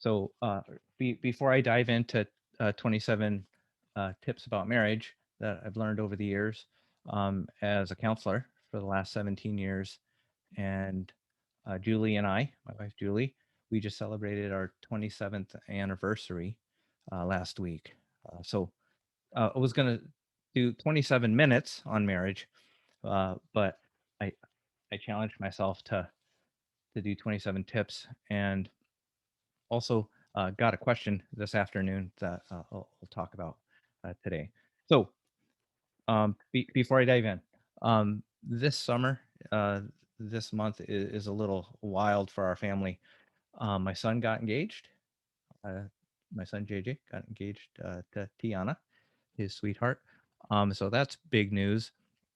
So before I dive into 27 tips about marriage that I've learned over the years as a counselor for the last 17 years, and Julie and I, my wife Julie, we just celebrated our 27th anniversary last week. I was going to do 27 minutes on marriage, but I I challenged myself to do 27 tips, and also got a question this afternoon that I'll talk about today. So before I dive in, this summer, uh, this month is a little wild for our family. My son got engaged. Uh, my son JJ got engaged to Tiana, his sweetheart. So that's big news.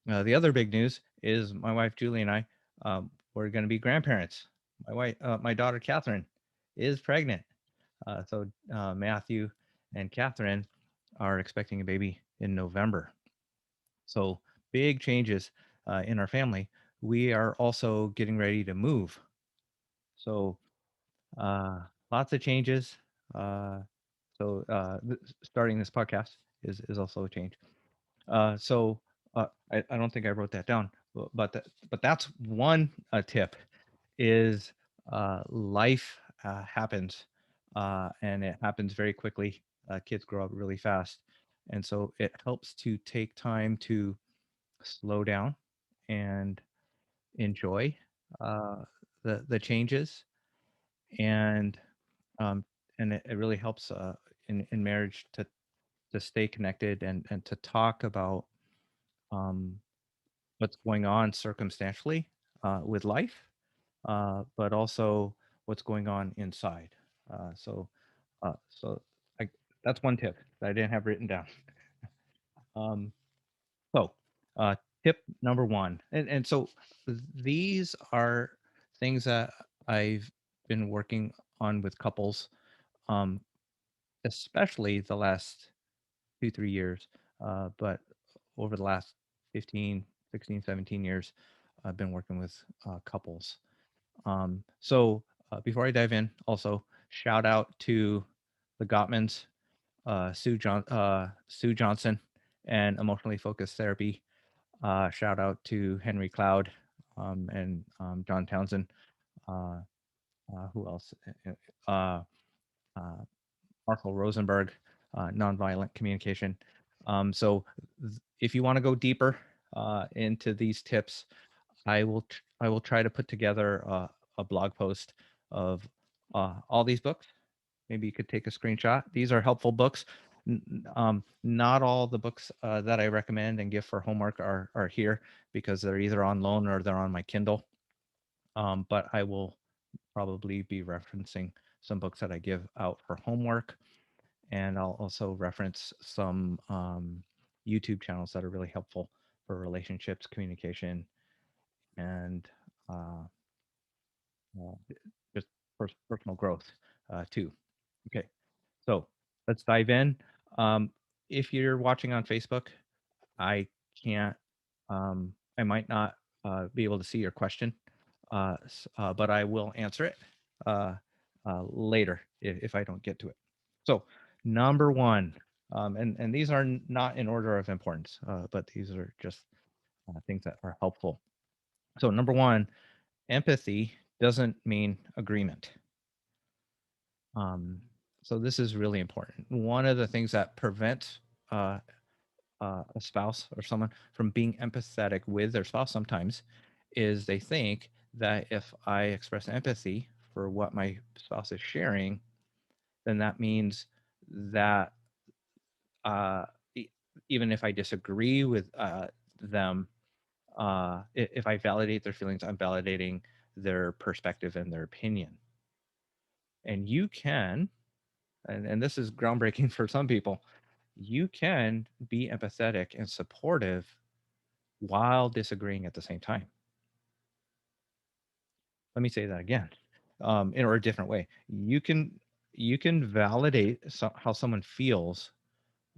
The other big news is my wife Julie and I we're going to be grandparents. My daughter Catherine is pregnant. Matthew and Catherine are expecting a baby in November. So big changes in our family. We are also getting ready to move. So uh, lots of changes. Uh, Starting this podcast is also a change. I don't think I wrote that down, but that's one tip is life happens and it happens very quickly. Kids grow up really fast. And so it helps to take time to slow down and enjoy uh, the changes. And um, it really helps in marriage to stay connected and to talk about um, what's going on circumstantially with life, but also what's going on inside. Uh, so, so that's one tip that I didn't have written down. Um, so, Tip number one, and so these are things that I've been working on with couples, um, especially the last 2, 3 years, but over the last 15, 16, 17 years, I've been working with couples. Before I dive in, also shout out to the Gottmans, Sue Johnson, and Emotionally Focused Therapy. Shout out to Henry Cloud and John Townsend. Uh, who else? Uh, uh, Marshall Rosenberg, Nonviolent Communication. If you want to go deeper into these tips, I will try to put together a blog post of all these books. Maybe you could take a screenshot. These are helpful books. Not all the books that I recommend and give for homework are here because they're either on loan or they're on my Kindle. But I will probably be referencing some books that I give out for homework, and I'll also reference some YouTube channels that are really helpful for relationships, communication, and uh, uh, just personal growth too. Okay, so let's dive in. Um, if you're watching on Facebook, I can't, I might not be able to see your question, but I will answer it uh, later if I don't get to it. So, number one, and these are not in order of importance, but these are just things that are helpful. So, number one, empathy doesn't mean agreement. Um, so this is really important. One of the things that prevents uh, a spouse or someone from being empathetic with their spouse sometimes is they think that if I express empathy for what my spouse is sharing, then that means that uh, even if I disagree with them, if I validate their feelings, I'm validating their perspective and their opinion. And you can, and this is groundbreaking for some people, you can be empathetic and supportive while disagreeing at the same time. Let me say that again, in or a different way. You can validate how someone feels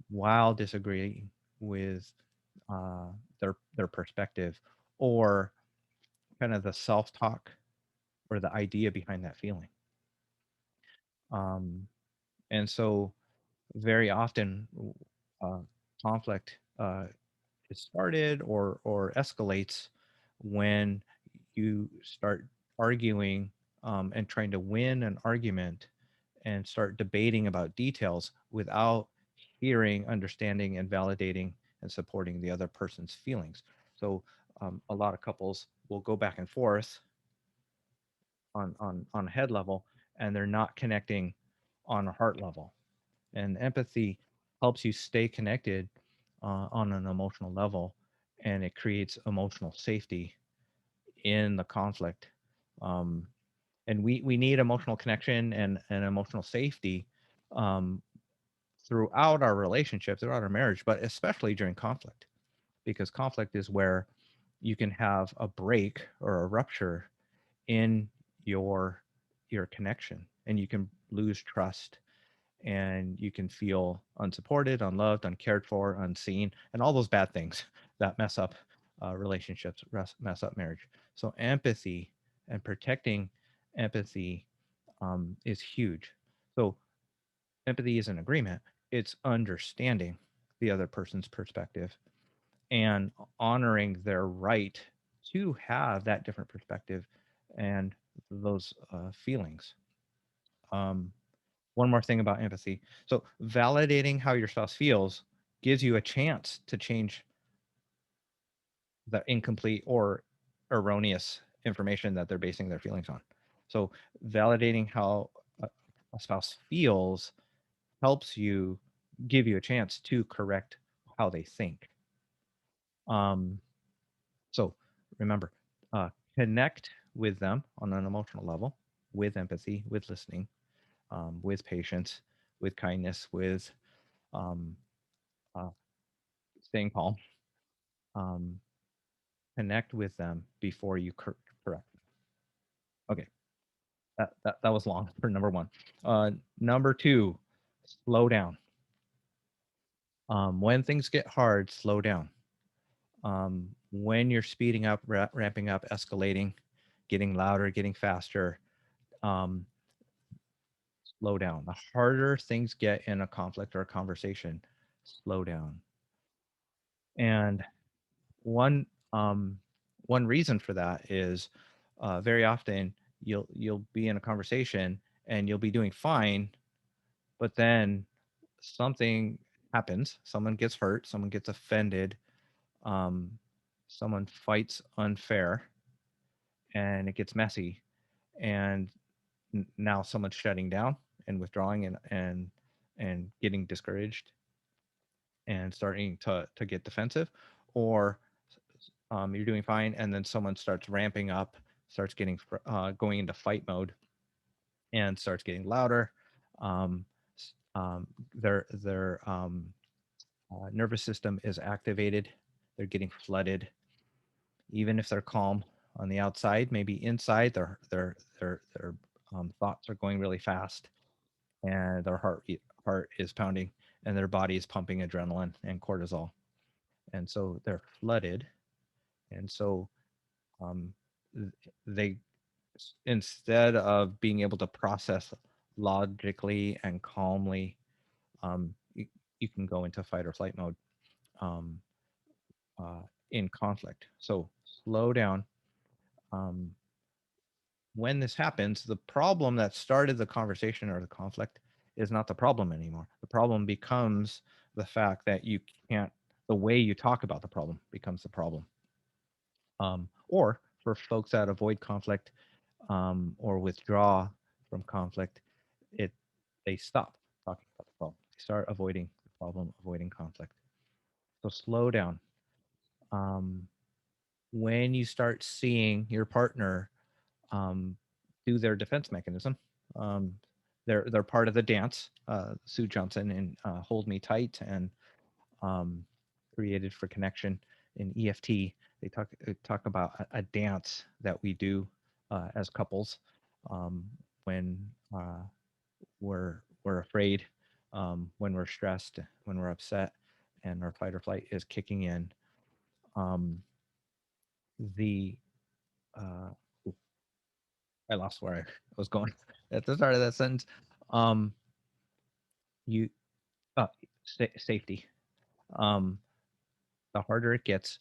while disagreeing with uh, their perspective or kind of the self talk or the idea behind that feeling. Um, and so very often uh, conflict is started or escalates when you start arguing and trying to win an argument and start debating about details without hearing, understanding, and validating and supporting the other person's feelings. So a lot of couples will go back and forth on head level, and they're not connecting on a heart level. And empathy helps you stay connected on an emotional level, and it creates emotional safety in the conflict. Um, and we need emotional connection and emotional safety um, throughout our relationship, throughout our marriage, but especially during conflict, because conflict is where you can have a break or a rupture in your your connection, and you can lose trust, and you can feel unsupported, unloved, uncared for, unseen, and all those bad things that mess up relationships, mess up marriage. So empathy and protecting empathy is huge. So empathy is an agreement. It's understanding the other person's perspective and honoring their right to have that different perspective and those feelings. Um, one more thing about empathy. So, validating how your spouse feels gives you a chance to change the incomplete or erroneous information that they're basing their feelings on. So, validating how a, a spouse feels helps you give you a chance to correct how they think. Um, so, remember, uh, connect with them on an emotional level with empathy, with listening, with patience, with kindness, with um, uh, staying calm. Um, connect with them before you correct. Okay, that was long for number one. Number two, slow down. When things get hard, slow down. When you're speeding up, ramping up, escalating, getting louder, getting faster, um, slow down. The harder things get in a conflict or a conversation, slow down. And one um, one reason for that is very often you'll be in a conversation and you'll be doing fine, but then something happens. Someone gets hurt. Someone gets offended. Um, someone fights unfair, and it gets messy. And now someone's shutting down and withdrawing and getting discouraged and starting to get defensive, or you're doing fine, and then someone starts ramping up, starts getting going into fight mode, and starts getting louder. Um, their nervous system is activated. They're getting flooded, even if they're calm on the outside. Maybe inside, their thoughts are going really fast, and their heart is pounding, and their body is pumping adrenaline and cortisol, and so they're flooded, and so um, they instead of being able to process logically and calmly, you can go into fight or flight mode um, uh, in conflict. So slow down. Um, when this happens, the problem that started the conversation or the conflict is not the problem anymore. The problem becomes the fact that you can't, the way you talk about the problem becomes the problem. Or for folks that avoid conflict or withdraw from conflict, it they stop talking about the problem. They start avoiding the problem, avoiding conflict. So slow down. Um, when you start seeing your partner do their defense mechanism, um, they're part of the dance. Sue Johnson and Hold Me Tight and um, Created for Connection in EFT. They talk about a dance that we do as couples um, when we're afraid, when we're stressed, when we're upset, and our fight or flight is kicking in. Um, the uh, I lost where I was going at the start of that sentence. Um, you uh, safety. Um, the harder it gets,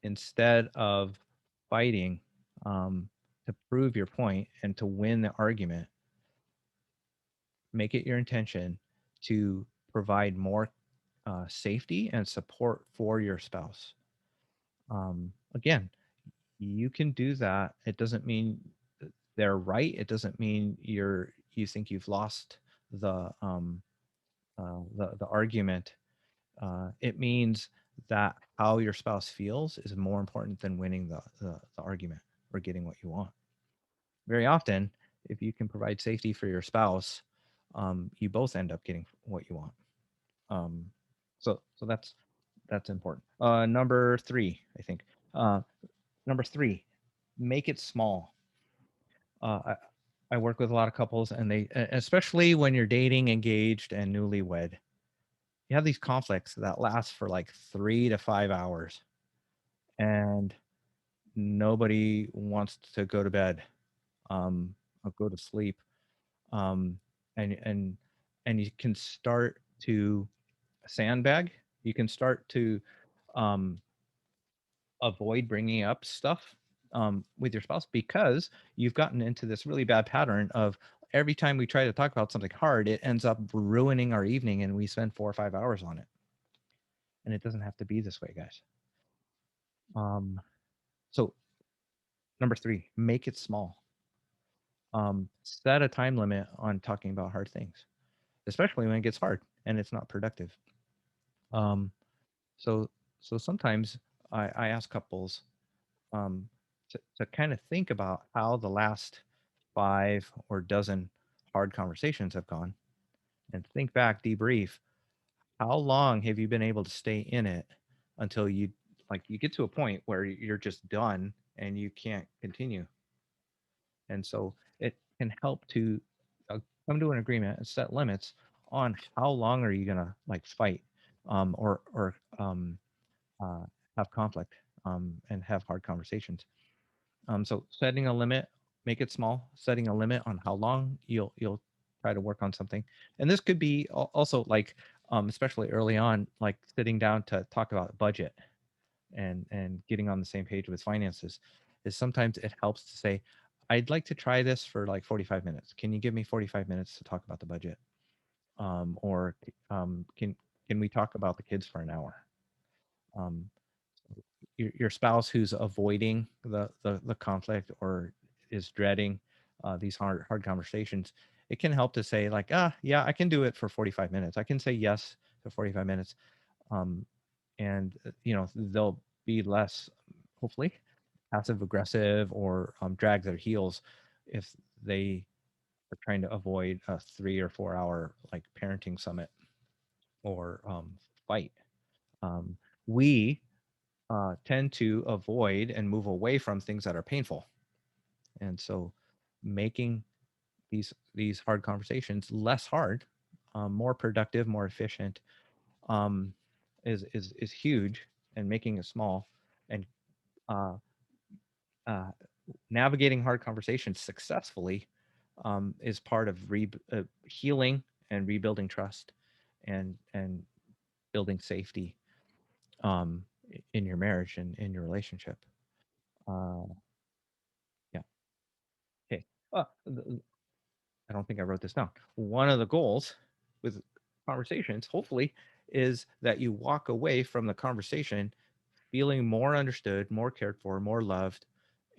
instead of fighting to prove your point and to win the argument, make it your intention to provide more safety and support for your spouse. Again, you can do that. It doesn't mean they're right. It doesn't mean you think you've lost the the argument. It means that how your spouse feels is more important than winning the argument or getting what you want. Very often, if you can provide safety for your spouse, you both end up getting what you want. Um, so that's important. Number three, I think. Uh, Number three, make it small. I, I work with a lot of couples, and especially when you're dating, engaged, and newlywed, you have these conflicts that last for like 3 to 5 hours, and nobody wants to go to bed, or go to sleep, um, and and and you can start to sandbag. You can start to um, avoid bringing up stuff with your spouse because you've gotten into this really bad pattern of every time we try to talk about something hard, it ends up ruining our evening and we spend 4 or 5 hours on it. And it doesn't have to be this way, guys. So, number three, make it small. Set a time limit on talking about hard things, especially when it gets hard and it's not productive. Um, so, so sometimes I ask couples um, to kind of think about how the last 5 or 12 hard conversations have gone and think back, debrief. How long have you been able to stay in it until you get to a point where you're just done and you can't continue? And so it can help to come to an agreement and set limits on how long are you gonna like fight or uh, have conflict and have hard conversations. So setting a limit, make it small. Setting a limit on how long you'll try to work on something, and this could be also like, especially early on, like sitting down to talk about budget and getting on the same page with finances. Is sometimes it helps to say, I'd like to try this for like 45 minutes. Can you give me 45 minutes to talk about the budget? Or can we talk about the kids for an hour? Um, your spouse who's avoiding the conflict or is dreading these hard conversations, it can help to say like, yeah, I can do it for 45 minutes. I can say yes to 45 minutes. um, and they'll be less, hopefully, passive aggressive or drag their heels if they are trying to avoid a 3 or 4 hour like parenting summit or fight. We tend to avoid and move away from things that are painful. And so making these hard conversations less hard, more productive, more efficient, um, is huge. And making it small and uh, uh, navigating hard conversations successfully is part of healing and rebuilding trust and building safety um, in your marriage and in your relationship. Uh, yeah. Okay. I don't think I wrote this down. One of the goals with conversations, hopefully, is that you walk away from the conversation feeling more understood, more cared for, more loved,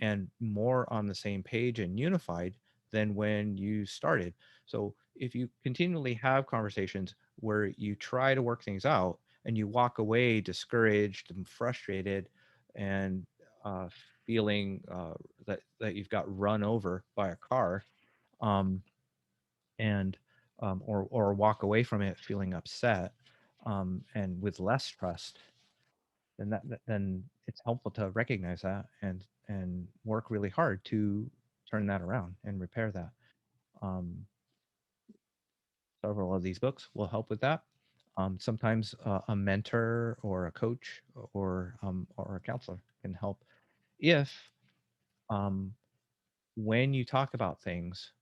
and more on the same page and unified than when you started. So if you continually have conversations where you try to work things out and you walk away discouraged and frustrated and uh, feeling that you've got run over by a car, um, and or walk away from it feeling upset and with less trust, then then it's helpful to recognize that and work really hard to turn that around and repair that. Um, Several of these books will help with that. Sometimes a mentor or a coach or a counselor can help if um, when you talk about things,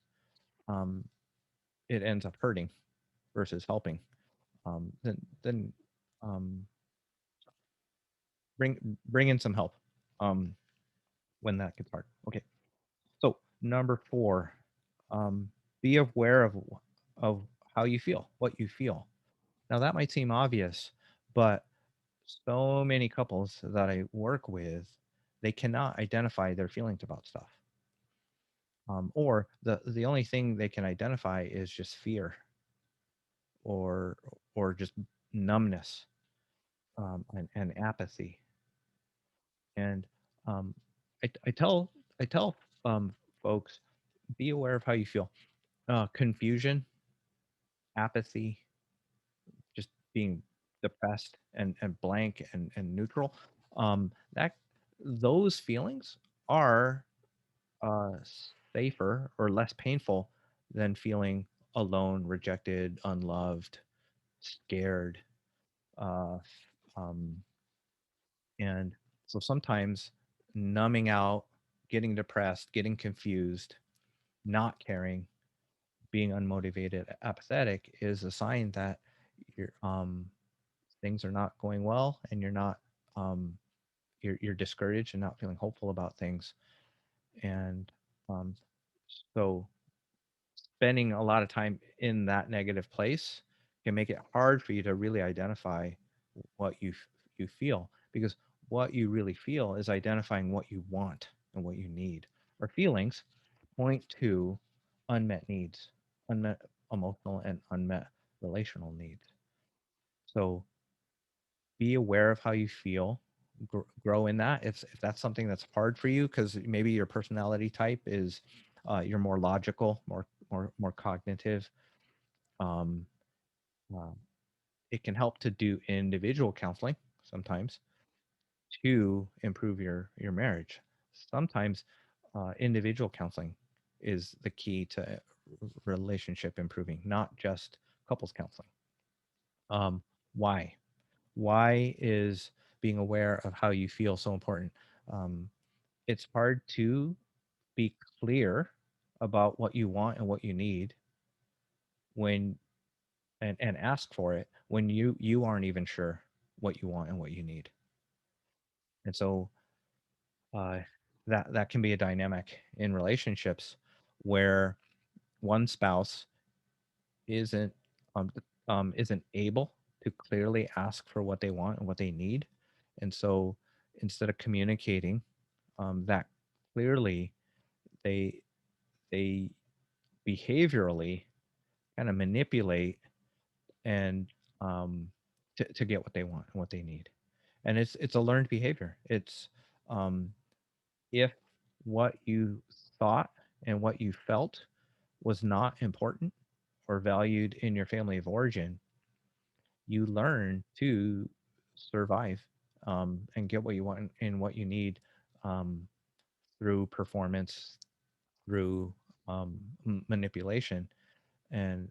um, it ends up hurting versus helping. Then um, bring in some help um, when that gets hard. Okay. So number 4, um, be aware of how you feel, what you feel. Now that might seem obvious, but so many couples that I work with, they cannot identify their feelings about stuff. Or the only thing they can identify is just fear or just numbness and apathy. And um, I tell folks, be aware of how you feel. Confusion, apathy, just being depressed and blank and neutral. That those feelings are uh, safer or less painful than feeling alone, rejected, unloved, scared. Uh, um, and so sometimes numbing out, getting depressed, getting confused, not caring, being unmotivated, apathetic is a sign that things are not going well and um, you're discouraged and not feeling hopeful about things. And um, so spending a lot of time in that negative place can make it hard for you to really identify what you feel, because what you really feel is identifying what you want and what you need. Our feelings point to unmet needs, unmet emotional and unmet relational needs. So be aware of how you feel, grow in that. If that's something that's hard for you, because maybe your personality type is you're more logical, more cognitive. um, uh, it can help to do individual counseling sometimes to improve your marriage. Sometimes individual counseling is the key to relationship improving, not just couples counseling. um, why why is being aware of how you feel so important? um, it's hard to be clear about what you want and what you need when and ask for it when you aren't even sure what you want and what you need. And so uh, that can be a dynamic in relationships where one spouse isn't um, isn't able to clearly ask for what they want and what they need. And so instead of communicating that clearly, they they behaviorally kind of manipulate and to get what they want and what they need. And it's a learned behavior. It's um, if what you thought and what you felt was not important or valued in your family of origin, you learn to survive and get what you want and what you need um, through performance, through manipulation, and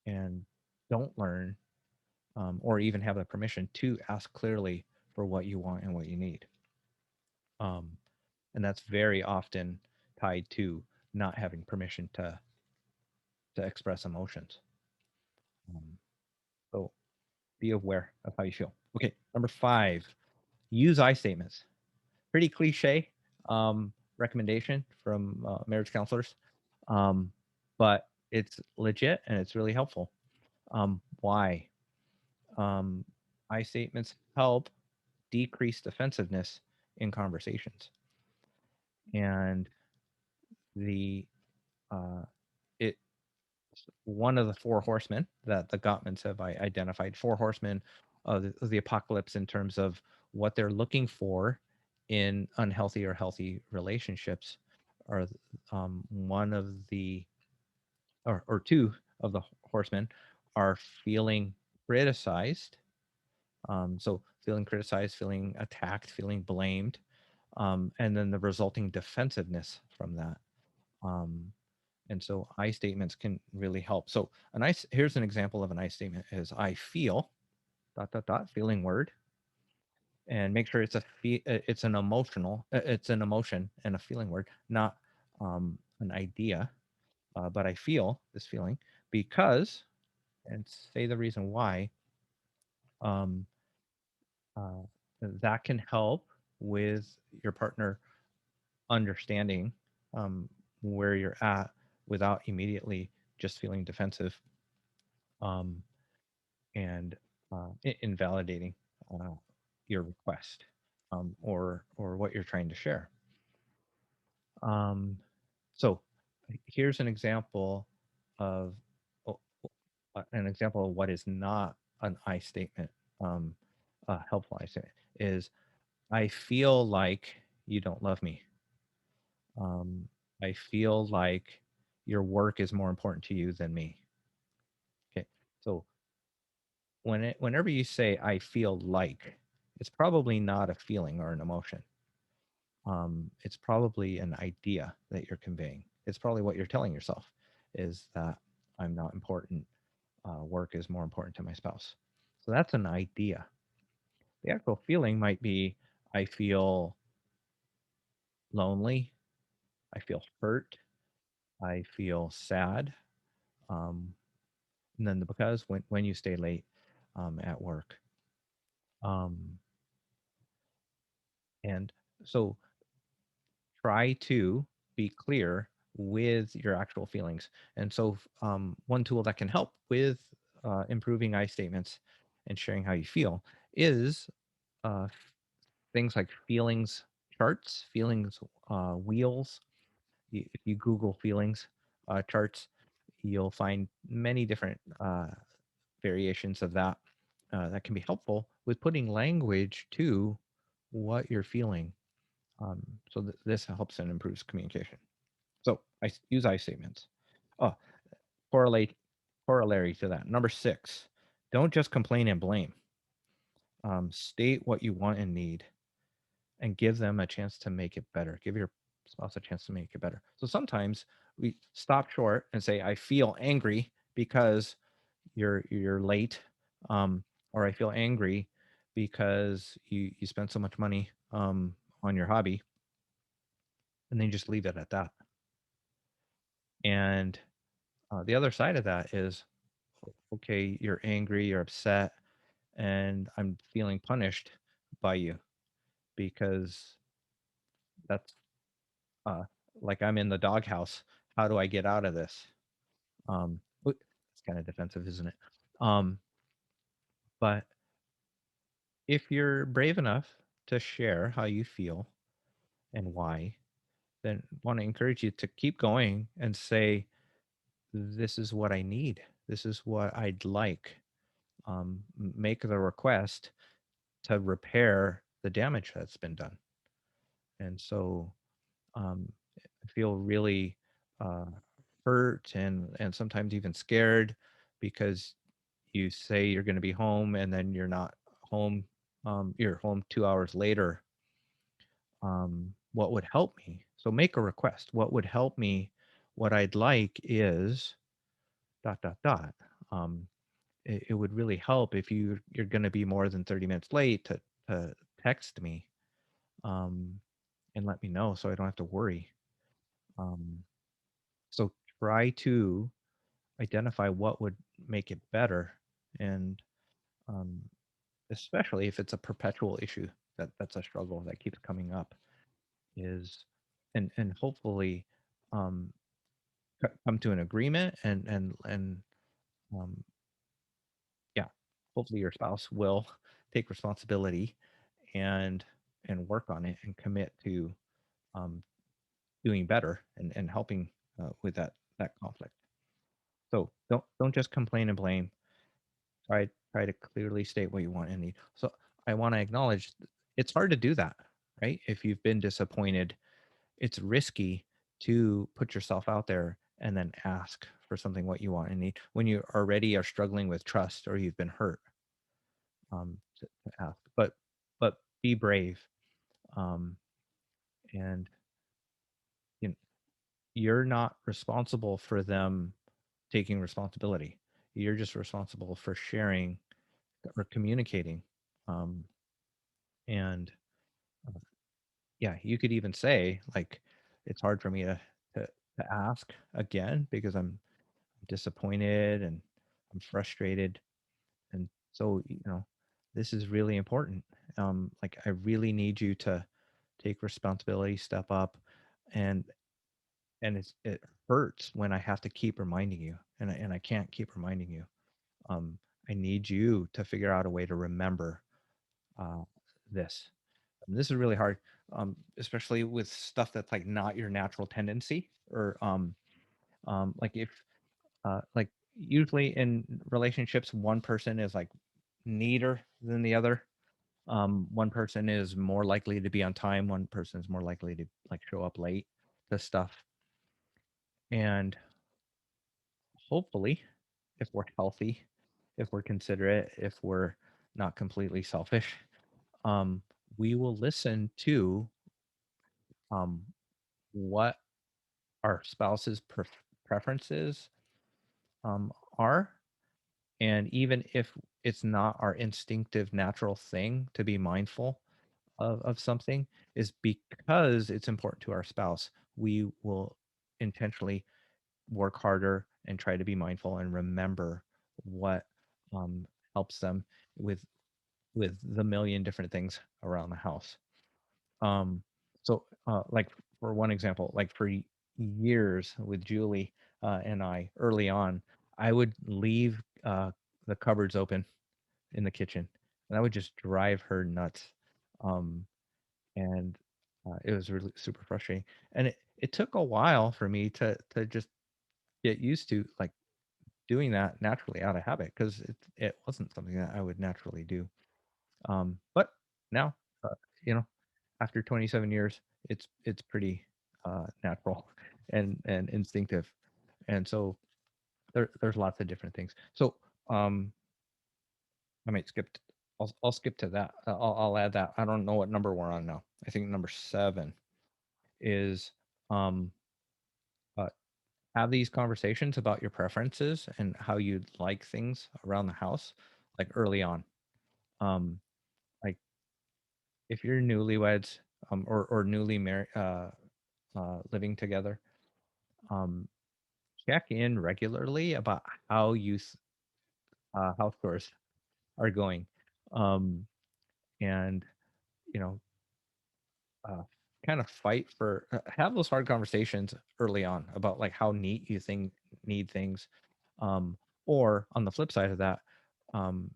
and don't learn or even have the permission to ask clearly for what you want and what you need. Um, and that's very often tied to not having permission to express emotions. Um, so be aware of how you feel. Okay, number 5, use I statements. Pretty cliche recommendation from marriage counselors, um, but it's legit and it's really helpful. Why? Um, I statements help decrease defensiveness in conversations, and the uh, it one of the 4 horsemen that the Gottmans have identified, 4 horsemen of the apocalypse in terms of what they're looking for in unhealthy or healthy relationships, are one of the or 2 of the horsemen are feeling criticized. So feeling criticized, feeling attacked, feeling blamed, and then the resulting defensiveness from that. Um, and so I statements can really help. So here's an example of an I statement is I feel dot dot dot feeling word, and make sure it's an it's an emotion and a feeling word, not an idea. But I feel this feeling. because, and say the reason why, um, uh, that can help with your partner understanding um, where you're at without immediately just feeling defensive um, and invalidating uh, your request or what you're trying to share. Um, so here's an example of oh, an example of what is not an I statement. A helpful I statement is I feel like you don't love me. Um, I feel like your work is more important to you than me. Okay. So whenever you say I feel like, it's probably not a feeling or an emotion. It's probably an idea that you're conveying. It's probably what you're telling yourself is that I'm not important. Work is more important to my spouse. So that's an idea. The actual feeling might be I feel lonely. I feel hurt. I feel sad. Um, and then the because when you stay late at work. Um, and so try to be clear with your actual feelings. And so, one tool that can help with improving I statements and sharing how you feel is uh, things like feelings charts, feelings wheels. If you Google feelings charts, you'll find many different variations of that that can be helpful with putting language to what you're feeling. So this helps and improves communication. So use I statements. Oh, correlate corollary to that. Number 6, don't just complain and blame. State what you want and need, and give them a chance to make it better. Give your spouse a chance to make it better. So sometimes we stop short and say, "I feel angry because you're late," um, or "I feel angry because you spent so much money on your hobby," and then just leave it at that. And the other side of that is, okay, you're angry, you're upset, and I'm feeling punished by you because that's uh, like I'm in the doghouse. How do I get out of this? It's kind of defensive, isn't it? Um, but if you're brave enough to share how you feel and why, then want to encourage you to keep going and say, "This is what I need. This is what I'd like." Make the request to repair the damage that's been done. And so I feel really uh, hurt and sometimes even scared because you say you're going to be home and then you're not home. You're home 2 hours later. What would help me? So make a request. What would help me? What I'd like is dot dot dot. Um, it would really help if you're going to be more than 30 minutes late to text me um, and let me know so I don't have to worry. Um, so try to identify what would make it better, and um, especially if it's a perpetual issue that's a struggle that keeps coming up, is and hopefully um, come to an agreement and um, yeah, hopefully your spouse will take responsibility and work on it and commit to um, doing better and helping with that conflict. So don't just complain and blame. Try to clearly state what you want and need. So I want to acknowledge it's hard to do that, right? If you've been disappointed, it's risky to put yourself out there and then ask for something what you want and need when you already are struggling with trust or you've been hurt. To ask, but be brave, um, and you know, you're not responsible for them taking responsibility. You're just responsible for sharing or communicating. Um, and yeah, you could even say like, it's hard for me to to ask again because disappointed and I'm frustrated. And so, this is really important. Like I really need you to take responsibility, step up, and it hurts when I have to keep reminding you, and I can't keep reminding you. Um, I need you to figure out a way to remember uh, this. And this is really hard, especially with stuff that's like not your natural tendency, or like if like usually in relationships, one person is like neater than the other. One person is more likely to be on time. One person is more likely to like show up late to stuff. And hopefully, if we're healthy, if we're considerate, if we're not completely selfish, um, we will listen to um, what our spouse's preferences are. And even if it's not our instinctive natural thing to be mindful of something, is because it's important to our spouse, we will intentionally work harder and try to be mindful and remember what um, helps them with the million different things around the house. Um, like for one example, like for years with Julie and I early on, I would leave the cupboards open in the kitchen, and that would just drive her nuts. Um, and it was really super frustrating. And it took a while for me to just get used to like doing that naturally out of habit because it wasn't something that I would naturally do. But now, uh, you know, after 27 years, it's pretty natural and instinctive, and so there's lots of different things. So um, I might skip. I'll skip to that. I'll add that. I don't know what number we're on now. I think number 7 is um, uh, have these conversations about your preferences and how you'd like things around the house, like early on. Um, like if you're newlyweds or newly married, living together, um, check in regularly about how house chores are going, um, and you know, uh, kind of fight for have those hard conversations early on about like how neat you think need things, um, or on the flip side of that, um,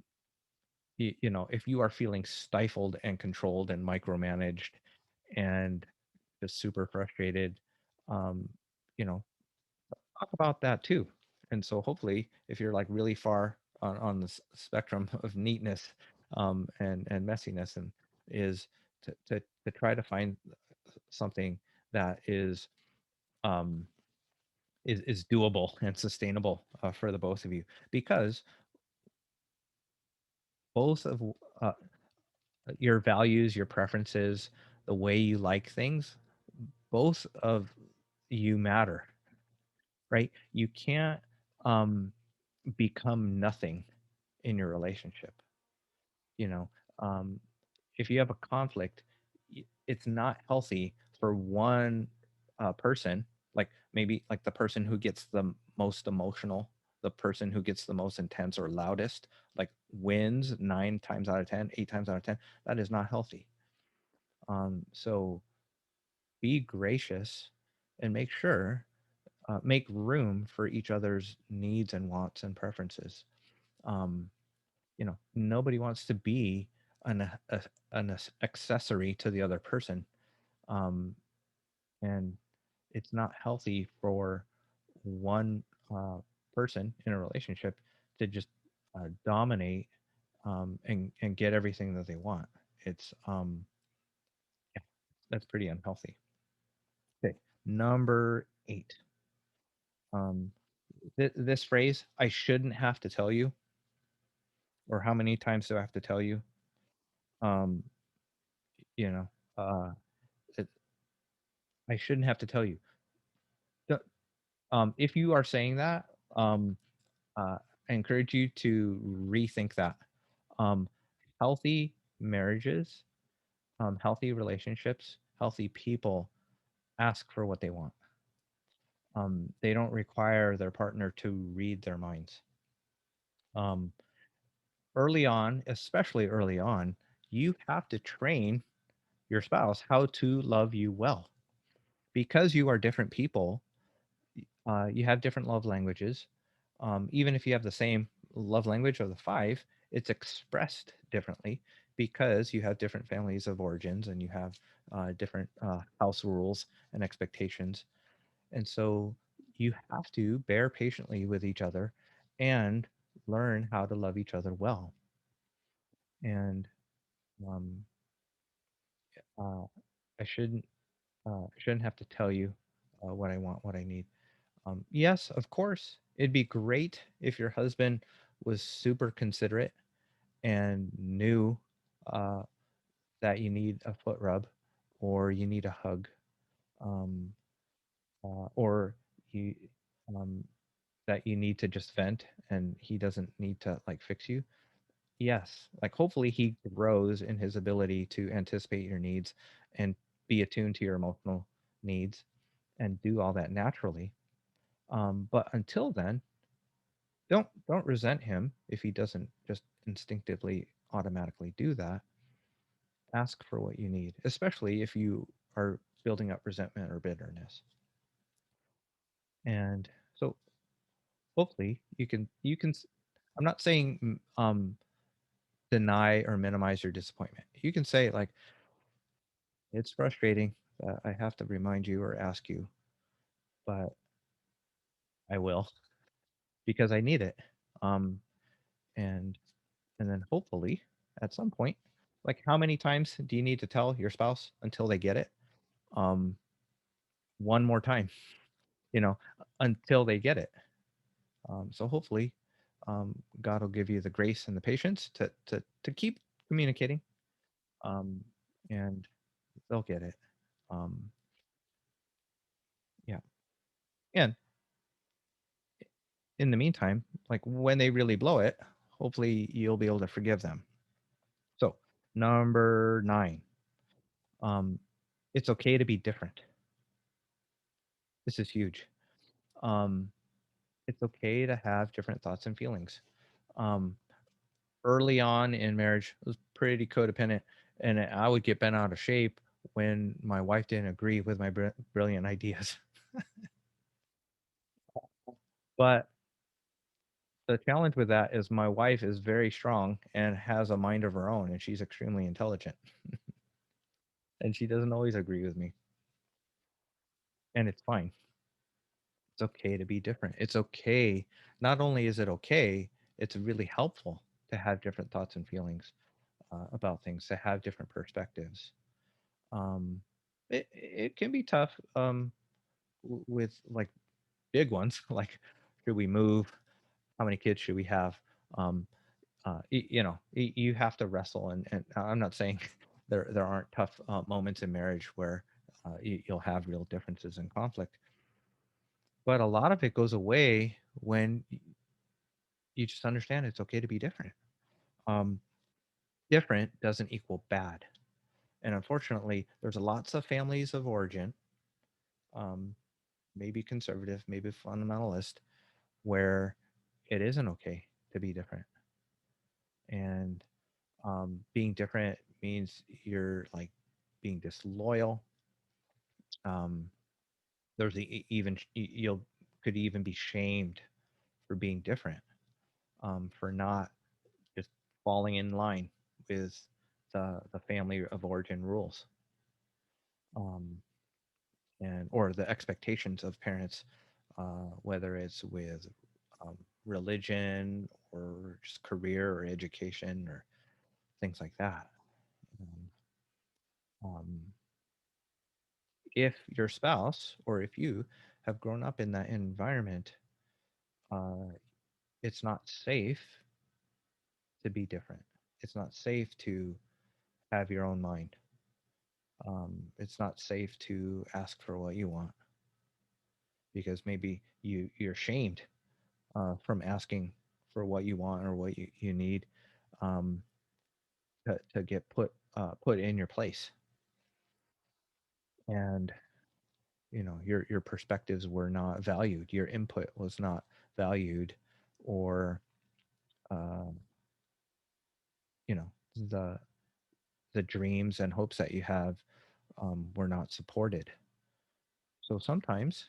if you are feeling stifled and controlled and micromanaged and just super frustrated, um, you know, talk about that too. And so hopefully, if you're like really far on the spectrum of neatness and messiness, and is to try to find something that um, is doable and sustainable for the both of you, because both of uh, your values, your preferences, the way you like things, both of you matter, right? You can't um, become nothing in your relationship. You know, um, if you have a conflict, it's not healthy for one person, like maybe like the person who gets the most emotional, the person who gets the most intense or loudest, like wins 9 times out of 10, 8 times out of 10. That is not healthy. So be gracious and make room for each other's needs and wants and preferences. Um, Nobody wants to be an, a, accessory to the other person. Um, and it's not healthy for one person in a relationship to just dominate and get everything that they want. It's yeah, that's pretty unhealthy. Okay, number 8. Um, this phrase, I shouldn't have to tell you, or how many times do I have to tell you? Um, you know, uh, it, I shouldn't have to tell you. The- if you are saying that, um, I encourage you to rethink that. Um, Healthy marriages, healthy relationships, healthy people ask for what they want. They don't require their partner to read their minds. Um, Early on, especially early on, you have to train your spouse how to love you well because you are different people. You have different love languages. Even if you have the same love language of the five, it's expressed differently because you have different families of origins and you have different house rules and expectations. And so you have to bear patiently with each other and learn how to love each other well. And um, uh, I shouldn't have to tell you what I want, what I need. Yes, of course, it'd be great if your husband was super considerate and knew uh, that you need a foot rub or you need a hug, um, or you um, that you need to just vent and he doesn't need to like fix you. Yes, like hopefully he grows in his ability to anticipate your needs and be attuned to your emotional needs and do all that naturally. But until then, don't resent him if he doesn't just instinctively automatically do that. Ask for what you need, especially if you are building up resentment or bitterness. And so hopefully you can. I'm not saying deny or minimize your disappointment. You can say like it's frustrating that I have to remind you or ask you, but I will because I need it. Um, and and then hopefully at some point, like how many times do you need to tell your spouse until they get it? Um, one more time, you know, until they get it. So hopefully, God will give you the grace and the patience to keep communicating, um, and they'll get it. Um, yeah, and in the meantime, like when they really blow it, hopefully you'll be able to forgive them. So number 9, um, it's okay to be different. This is huge. Um, it's okay to have different thoughts and feelings. Um, Early on in marriage, I was pretty codependent, and I would get bent out of shape when my wife didn't agree with my brilliant ideas. But the challenge with that is my wife is very strong and has a mind of her own, and she's extremely intelligent, and she doesn't always agree with me, and it's fine. It's okay to be different. It's okay. Not only is it okay, it's really helpful to have different thoughts and feelings about things, to have different perspectives. Um, it can be tough with like big ones, like should we move? How many kids should we have? Um, you have to wrestle, and I'm not saying there aren't tough moments in marriage where you'll have real differences and conflict, but a lot of it goes away when you just understand it's okay to be different. Um, Different doesn't equal bad, and unfortunately, there's lots of families of origin, um, maybe conservative, maybe fundamentalist, where it isn't okay to be different. And being different means you're like being disloyal. Um, there's even you'll could even be shamed for being different, for not just falling in line with the family of origin rules, um, and or the expectations of parents, whether it's with um, religion or just career or education or things like that. Um, um, if your spouse or if you have grown up in that environment, uh, it's not safe to be different. It's not safe to have your own mind. It's not safe to ask for what you want because maybe you're shamed from asking for what you want or what you need, um, to get put in your place. And your perspectives were not valued, your input was not valued, or um, you know the dreams and hopes that you have were not supported. So sometimes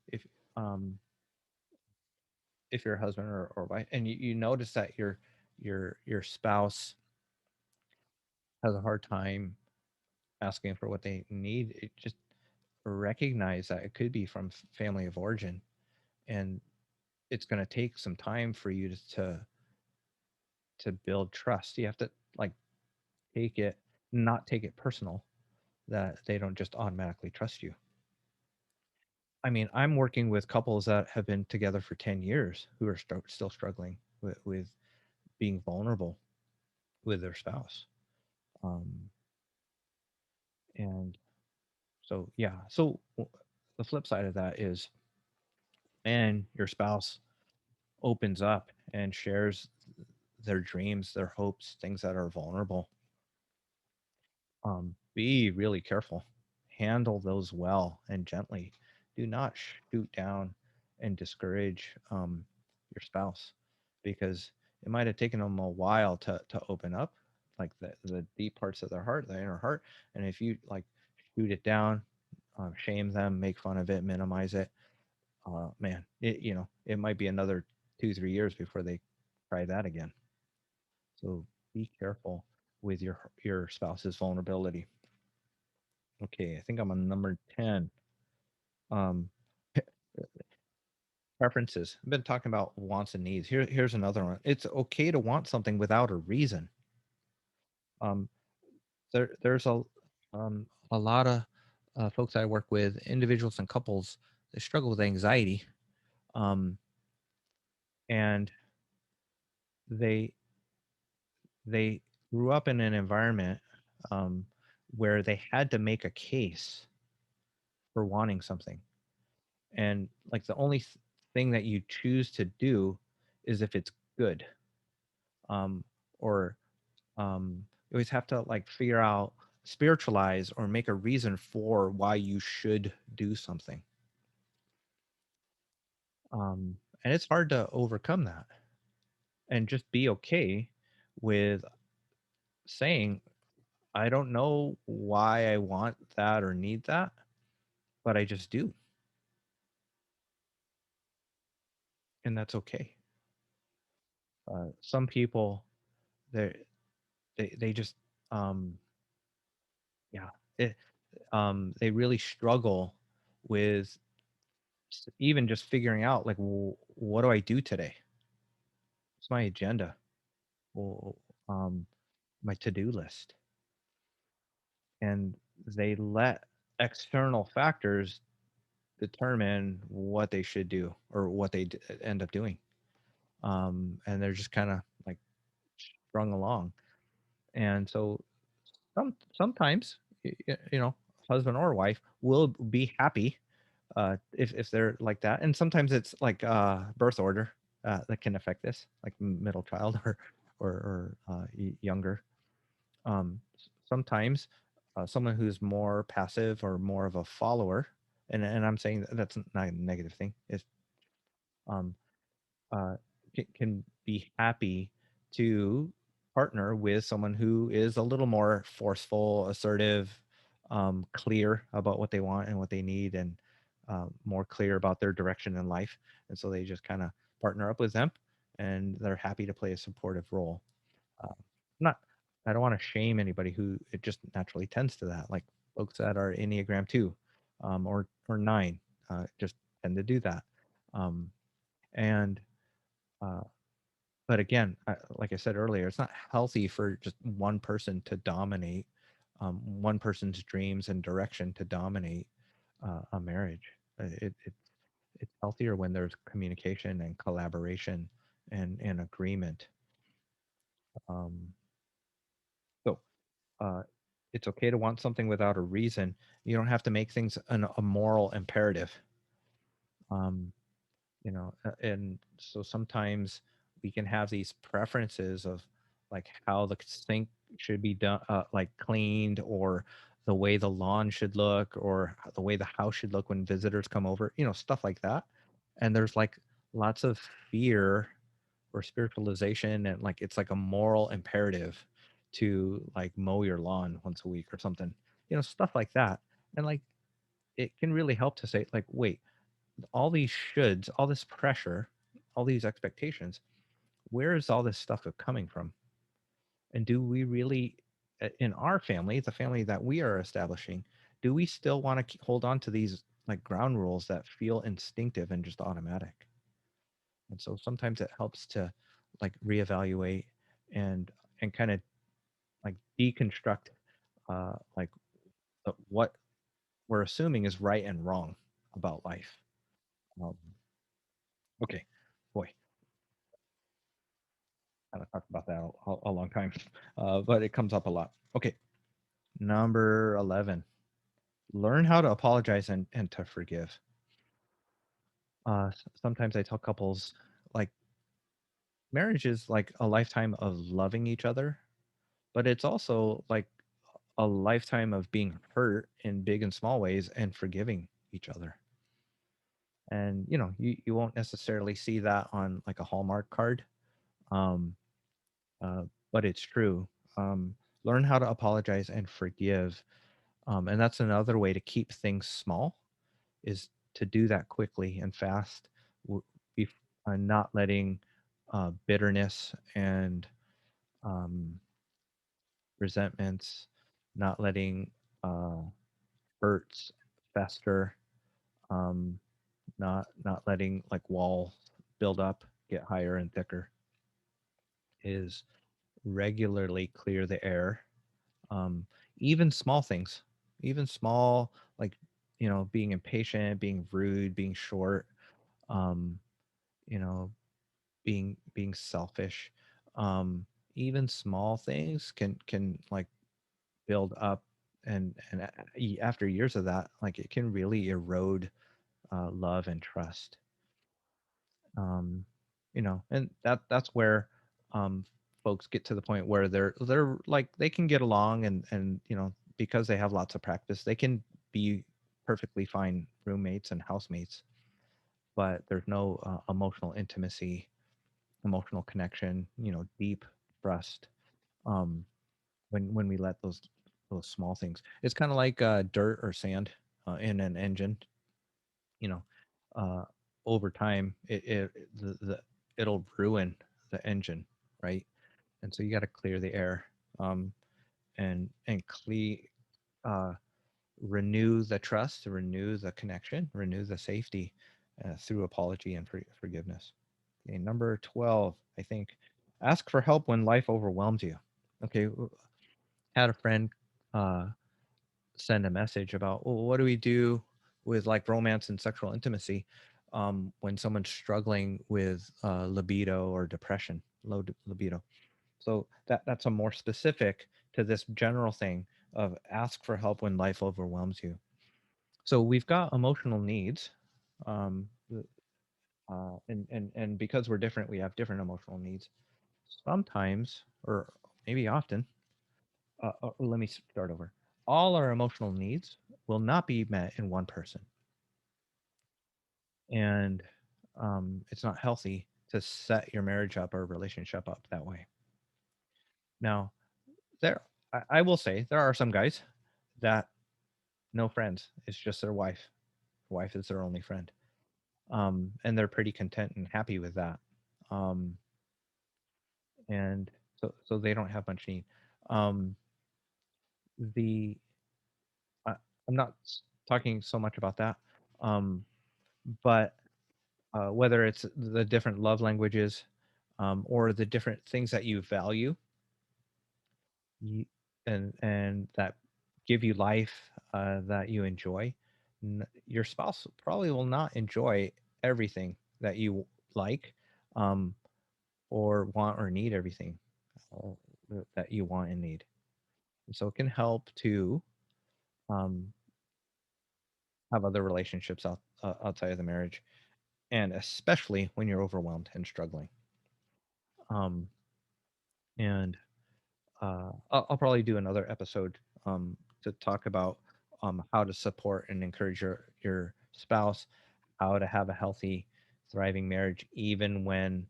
if um, if you're a husband or wife and you notice that your spouse has a hard time asking for what they need, it just recognize that it could be from family of origin, and it's going to take some time for you to build trust. You have to like take it not take it personal that they don't just automatically trust you. I mean, I'm working with couples that have been together for 10 years who are still struggling with being vulnerable with their spouse. Um, and so, yeah. So the flip side of that is, man, your spouse opens up and shares their dreams, their hopes, things that are vulnerable. Be really careful. Handle those well and gently. Do not shoot down and discourage your spouse, because it might have taken them a while to open up, like the deep parts of their heart, the inner heart. And if you like shoot it down, shame them, make fun of it, minimize it, man, it might be another 2 3 years before they try that again. So be careful with your spouse's vulnerability. Okay, I think I'm on number 10. Um, Preferences. I've been talking about wants and needs. Here's another one. It's okay to want something without a reason. Um, there's a lot of folks I work with, individuals and couples, they struggle with anxiety, um, and they they grew up in an environment um, where they had to make a case for wanting something, and like the only thing that you choose to do is if it's good, um, or you always have to like figure out, spiritualize or make a reason for why you should do something, and it's hard to overcome that and just be okay with saying, I don't know why I want that or need that, but I just do, and that's okay. Some people, they they just um yeah it, they really struggle with even just figuring out like, what do I do today? What's my agenda? Well, my to-do list? And they let external factors determine what they should do or what they end up doing. And they're just kind of like strung along. And so sometimes, husband or wife will be happy if they're like that. And sometimes it's like birth order that can affect this, like middle child or younger. Sometimes someone who's more passive or more of a follower, and I'm saying that's not a negative thing, is um, uh, can be happy to partner with someone who is a little more forceful, assertive, clear about what they want and what they need, and more clear about their direction in life. And so they just kind of partner up with them, and they're happy to play a supportive role. Not, I don't want to shame anybody who it just naturally tends to that, like folks that are Enneagram 2 or 9 just tend to do that. Um, and uh, but again, like I said earlier, it's not healthy for just one person to dominate, one person's dreams and direction to dominate a marriage. It's healthier when there's communication and collaboration and agreement. Um, so uh, it's okay to want something without a reason. You don't have to make things a moral imperative. Um, and so sometimes we can have these preferences of like how the sink should be done, like cleaned, or the way the lawn should look or the way the house should look when visitors come over, stuff like that. And there's like lots of fear or spiritualization, and like it's like a moral imperative to like mow your lawn once a week or something, stuff like that. And like it can really help to say, like, wait, all these shoulds, all this pressure, all these expectations, where is all this stuff coming from? And do we really, in our family, the family that we are establishing, do we still want to hold on to these like ground rules that feel instinctive and just automatic? And so sometimes it helps to like reevaluate and kind of like deconstruct like what we're assuming is right and wrong about life. Um, okay, boy, I haven't talked about that a long time, but it comes up a lot. Okay, number 11, learn how to apologize and to forgive. Sometimes I tell couples like marriage is like a lifetime of loving each other, but it's also like a lifetime of being hurt in big and small ways and forgiving each other. And you won't necessarily see that on like a Hallmark card, um, uh, but it's true. Learn how to apologize and forgive, and that's another way to keep things small, is to do that quickly and fast, w- bef- not letting bitterness and um, resentments, not letting uh, hurts fester, um, not letting like walls build up, get higher and thicker, is regularly clear the air. Um, even small things, even small, like, being impatient, being rude, being short, um, you know, being selfish. Um, even small things can like build up, and after years of that, like it can really erode love and trust. um and that's where um folks get to the point where they're like they can get along, and because they have lots of practice, they can be perfectly fine roommates and housemates, but there's no emotional intimacy, emotional connection, deep trust, um when we let those small things. It's kind of like dirt or sand in an engine. you know, uh, Over time, it'll ruin the engine, right? And so you got to clear the air, um, and uh, renew the trust, renew the connection, renew the safety through apology and forgiveness. Okay, number 12, I think, ask for help when life overwhelms you. Okay, had a friend uh, send a message about, well, what do we do with like romance and sexual intimacy when someone's struggling with libido or depression, libido. So that's a more specific to this general thing of ask for help when life overwhelms you. So we've got emotional needs, um, and because we're different, we have different emotional needs. Sometimes, or maybe often, let me start over. All our emotional needs will not be met in one person, and it's not healthy to set your marriage up or relationship up that way. Now, there, I will say there are some guys that no friends. It's just their wife. Wife is their only friend, and they're pretty content and happy with that. Um, and so they don't have much need. Um, the I, I'm not talking so much about that, um, but whether it's the different love languages, or the different things that you value, you, and that give you life, that you enjoy. Your spouse probably will not enjoy everything that you like, um, or want or need everything uh, that you want and need. And so it can help to um, have other relationships outside of the marriage, and especially when you're overwhelmed and struggling. Um, and I'll probably do another episode to talk about how to support and encourage your spouse, how to have a healthy, thriving marriage, even when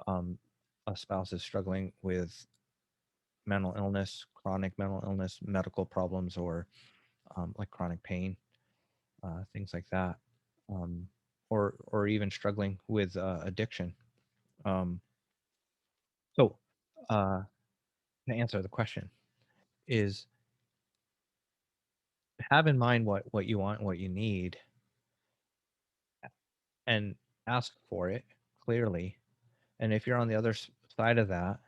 um, a spouse is struggling with mental illness, chronic mental illness, medical problems, or like chronic pain, things like that, um, or even struggling with addiction. Um, so, uh, to answer the question, is have in mind what you want, what you need, and ask for it clearly. And if you're on the other side of that,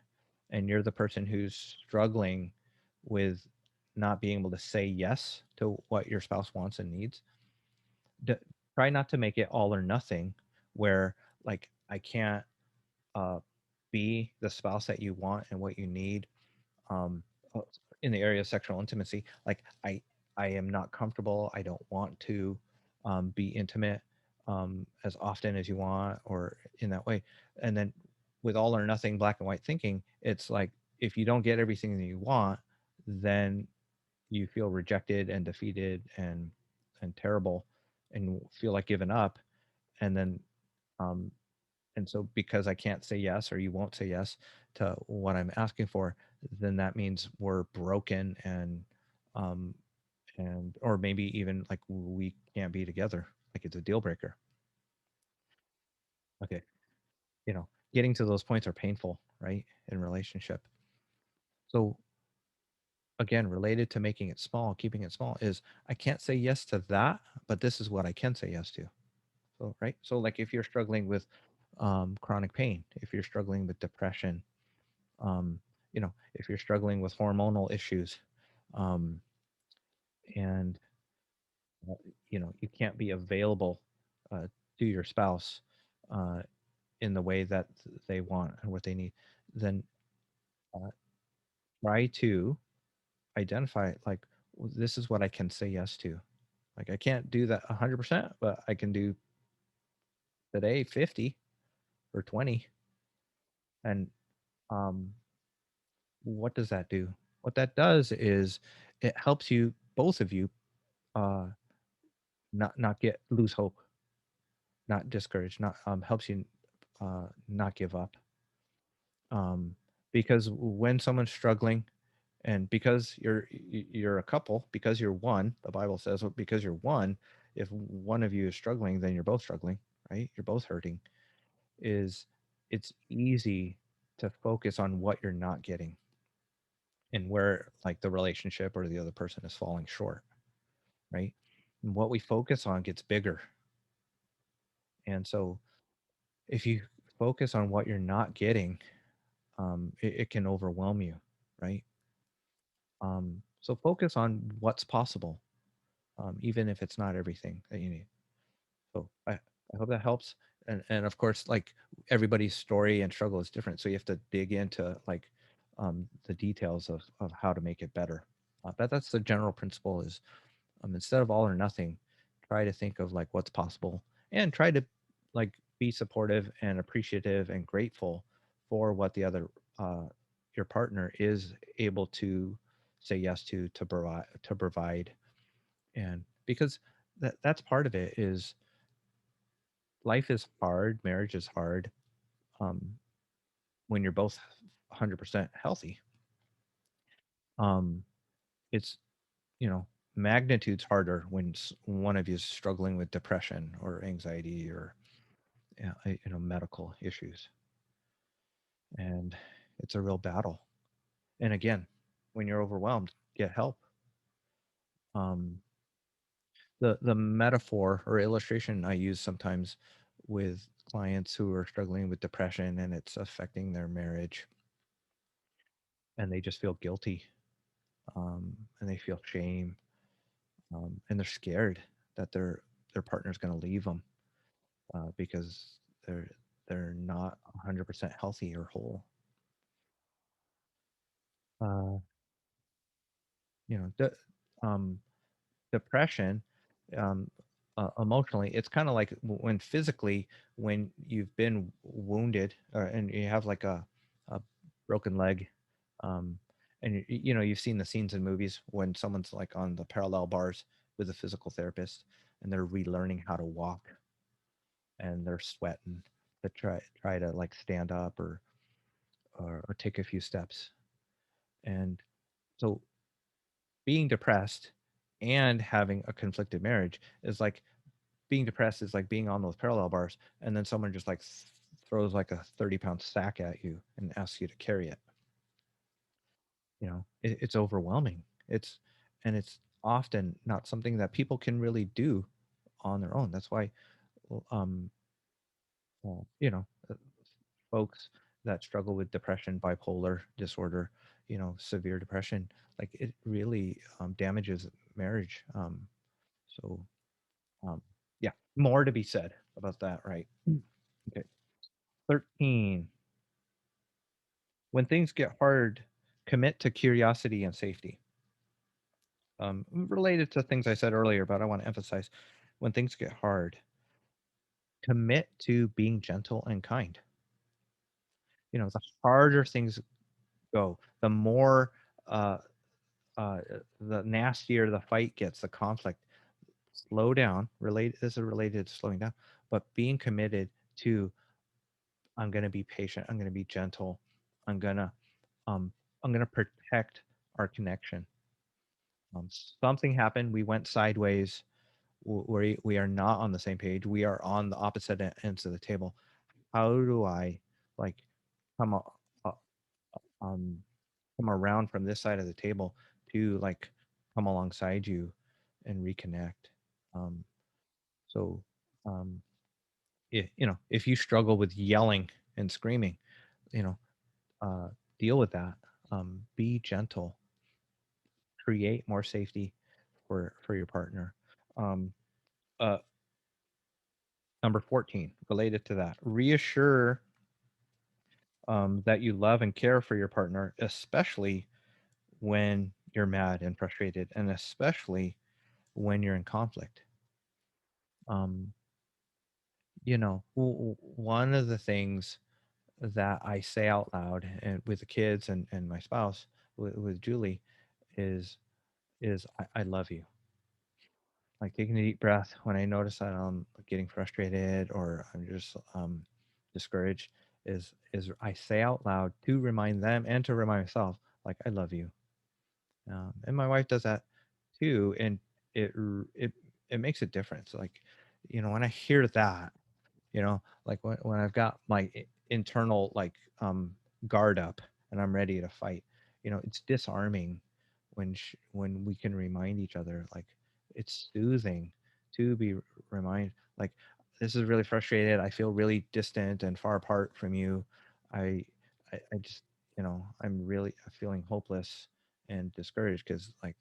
and you're the person who's struggling with not being able to say yes to what your spouse wants and needs, d- try not to make it all or nothing, where like I can't uh, be the spouse that you want and what you need, um, uh, in the area of sexual intimacy. Like I am not comfortable. I don't want to be intimate as often as you want, or in that way. And then with all or nothing black and white thinking, it's like if you don't get everything that you want, then you feel rejected and defeated and terrible, and feel like giving up. And then um, and so because I can't say yes, or you won't say yes to what I'm asking for, then that means we're broken, um and or maybe even like we can't be together, like it's a deal breaker. Okay. Getting to those points are painful, right? In relationship. So again, related to making it small, keeping it small, is I can't say yes to that, but this is what I can say yes to. So right. So like if you're struggling with chronic pain, if you're struggling with depression, um, if you're struggling with hormonal issues, um, and uh, you can't be available uh, to your spouse uh, in the way that they want and what they need, then uh, try to identify like, "Well, this is what I can say yes to. Like I can't do that 100%, but I can do today 50 or 20." And um, what does that do? What that does is it helps you, both of you, uh, not get lose hope, not discouraged, not helps you not give up. Um, because when someone's struggling, and because you're a couple, because you're one, the Bible says, well, because you're one, if one of you is struggling, then you're both struggling, right? You're both hurting. Is It's easy to focus on what you're not getting and where like the relationship or the other person is falling short, right? And what we focus on gets bigger. And so if you focus on what you're not getting, it can overwhelm you, right? So focus on what's possible, even if it's not everything that you need. So I hope that helps. And of course, like everybody's story and struggle is different, so you have to dig into like the details of how to make it better. But that's the general principle: is instead of all or nothing, try to think of like what's possible, and try to like be supportive and appreciative and grateful for what the other uh, your partner is able to say yes to provide. And because that's part of it, is life is hard, marriage is hard, um, when you're both 100% healthy. um, it's magnitudes harder when one of you is struggling with depression or anxiety, or medical issues, and it's a real battle. And again, when you're overwhelmed, get help. um, the metaphor or illustration I use sometimes with clients who are struggling with depression and it's affecting their marriage, and they just feel guilty, and they feel shame, and they're scared that their partner's going to leave them, because they're not 100% healthy or whole. Uh, you know, um, Depression, um, emotionally, it's kind of like when physically, when you've been wounded, and you have like a broken leg, um, And you know, you've seen the scenes in movies when someone's like on the parallel bars with a physical therapist and they're relearning how to walk and they're sweating to try to like stand up or take a few steps. And so being depressed and having a conflicted marriage is like being depressed is like being on those parallel bars and then someone just like throws like a 30-pound sack at you and asks you to carry it. You know, it's overwhelming. It's often not something that people can really do on their own. That's why um you know, folks that struggle with depression, bipolar disorder, you know, severe depression, like it really damages marriage. So um yeah, more to be said about that, right? Okay. 13. When things get hard, commit to curiosity and safety. Related to things I said earlier, but I want to emphasize when things get hard, commit to being gentle and kind. You know, the harder things go, the more, uh, uh, the nastier the fight gets, the conflict. Slow down. This is related to slowing down, but being committed to, I'm going to be patient. I'm going to be gentle. I'm gonna, um, I'm gonna protect our connection. Something happened. We went sideways. We are not on the same page. We are on the opposite ends of the table. How do I like come uh, um come around from this side of the table to like come alongside you and reconnect? Um, so um, if you know if you struggle with yelling and screaming, you know, uh, deal with that. Be gentle. Create more safety for your partner. Um, uh, Number 14, related to that, reassure that you love and care for your partner, especially when you're mad and frustrated, and especially when you're in conflict. Um, you know, one of the things that I say out loud and with the kids and my spouse, with Julie, is I love you. Like taking a deep breath when I notice that I'm getting frustrated or I'm just discouraged is I say out loud to remind them and to remind myself like I love you. And my wife does that too, and it it it makes a difference. Like, you know, when I hear that, you know, like when I've got my internal like guard up and I'm ready to fight, you know, it's disarming when we can remind each other. Like it's soothing to be remind like this is really frustrated. I feel really distant and far apart from you. I I just, you know, I'm really feeling hopeless and discouraged because like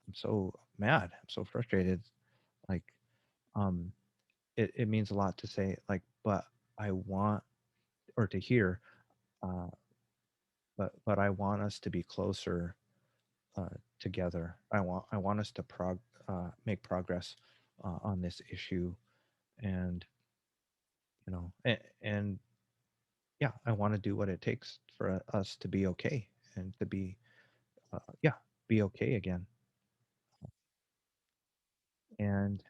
I'm so mad. I'm so frustrated. Like um it means a lot to say like, but I want or to hear, uh, but I want us to be closer uh, together. I want us to make progress on this issue, and you know, and yeah, I want to do what it takes for us to be okay and to be yeah, be okay again. And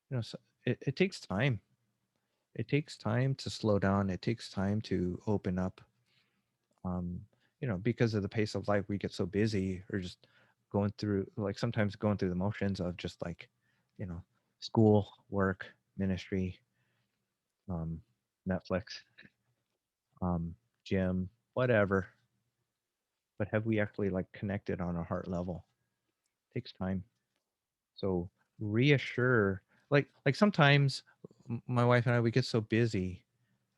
you know, so it takes time. It takes time to slow down. It takes time to open up. um, you know, because of the pace of life, we get so busy or just going through, like sometimes going through the motions of just like, you know, school, work, ministry, um, Netflix, gym, whatever. But have we actually like connected on a heart level? It takes time. So reassure, like sometimes my wife and I, we get so busy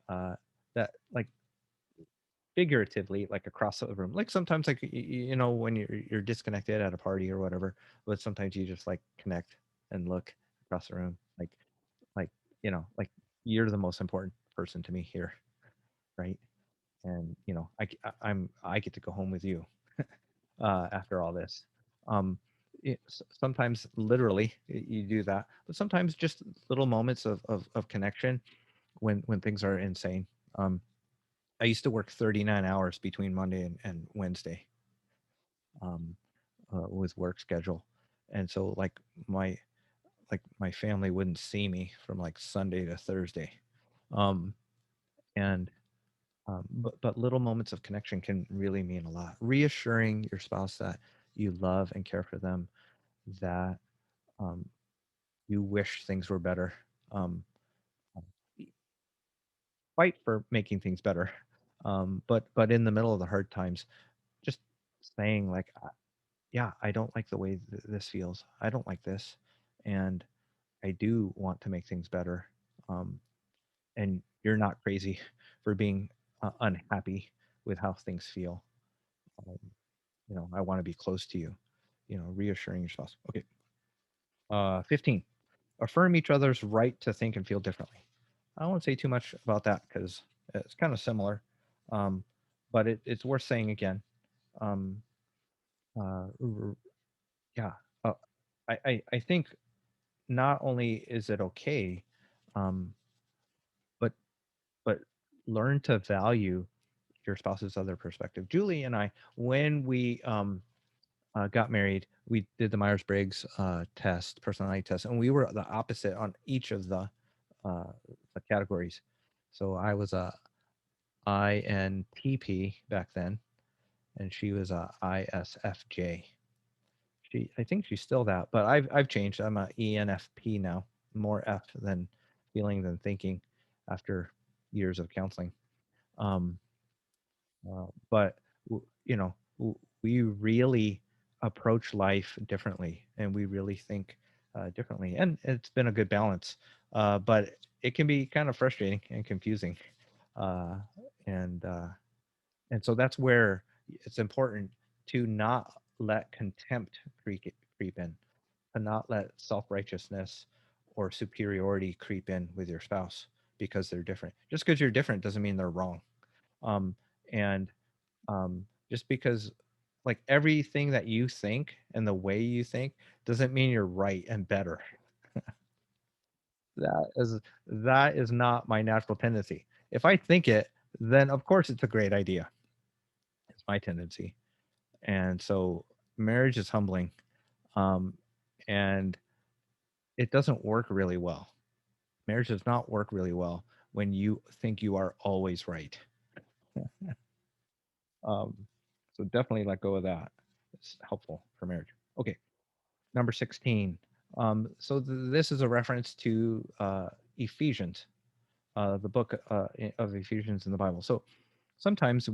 uh, that like figuratively like across the room, like sometimes like you know when you're disconnected at a party or whatever, but sometimes you just like connect and look across the room like you know like you're the most important person to me here, right? And you know I get to go home with you after all this. um Sometimes literally you do that, but sometimes just little moments of connection when things are insane. I used to work 39 hours between Monday and Wednesday. um, with work schedule, and so my my family wouldn't see me from like Sunday to Thursday, um, and but little moments of connection can really mean a lot. Reassuring your spouse that you love and care for them, that um, you wish things were better. Um, Fight for making things better, but in the middle of the hard times, just saying like, yeah, I don't like the way this feels. I don't like this, and I do want to make things better. Um, and you're not crazy for being unhappy with how things feel. Um, I want to be close to you. Reassuring your spouse. Okay. 15. Affirm each other's right to think and feel differently. I won't say too much about that because it's kind of similar, um, but it's worth saying again. Um, yeah, uh, I think not only is it okay, um, but but learn to value your spouse's other perspective. Julie and I, when we got married, we did the Myers Briggs test, personality test, and we were the opposite on each of uh, the categories. So I was a INTP back then, and she was a ISFJ. I think she's still that, but I've changed. I'm a ENFP now, more F than feeling than thinking, after years of counseling. Um, but we really approach life differently, and we really think differently, and it's been a good balance. But it can be kind of frustrating and confusing, uh, and uh, and so that's where it's important to not let contempt creep in, to not let self-righteousness or superiority creep in with your spouse because they're different. Just because you're different doesn't mean they're wrong. And just because, like, everything that you think and the way you think doesn't mean you're right and better. That is not my natural tendency. If I think it, then of course it's a great idea. It's my tendency. And so marriage is humbling, um, and it doesn't work really well. Marriage does not work really well when you think you are always right. um, so definitely let go of that. It's helpful for marriage. Okay, number 16. So this is a reference to Ephesians, the book of Ephesians in the Bible. So sometimes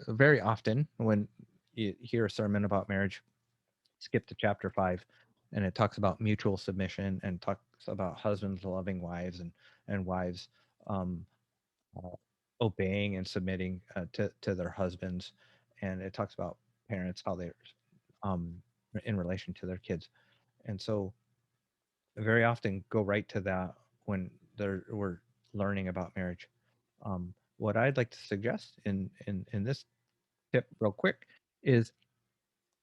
very often, when you hear a sermon about marriage, skip to chapter 5, and it talks about mutual submission and talks about husbands loving wives, and wives um, uh, obeying and submitting to their husbands, and it talks about parents, how they're um, in relation to their kids. And so very often go right to that when we're learning about marriage. What I'd like to suggest in this tip, real quick, is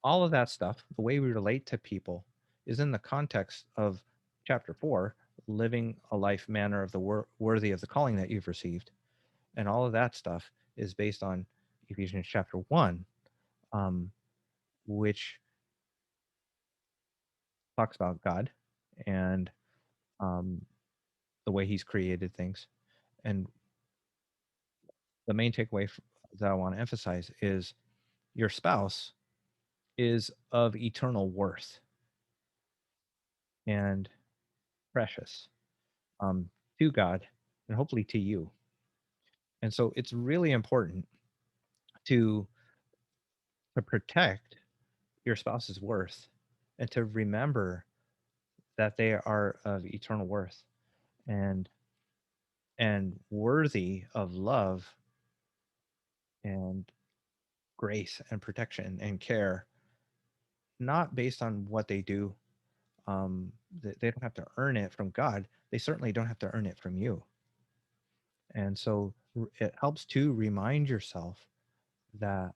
all of that stuff, the way we relate to people, is in the context of chapter 4, living a life manner of the worthy of the calling that you've received, and all of that stuff is based on Ephesians chapter 1, um, which talks about God and um, the way He's created things. And the main takeaway that I want to emphasize is your spouse is of eternal worth and precious, um, to God and hopefully to you. And so it's really important to protect your spouse's worth, and to remember that they are of eternal worth, and worthy of love and grace and protection and care, not based on what they do. They don't have to earn it from God. They certainly don't have to earn it from you. And so it helps to remind yourself that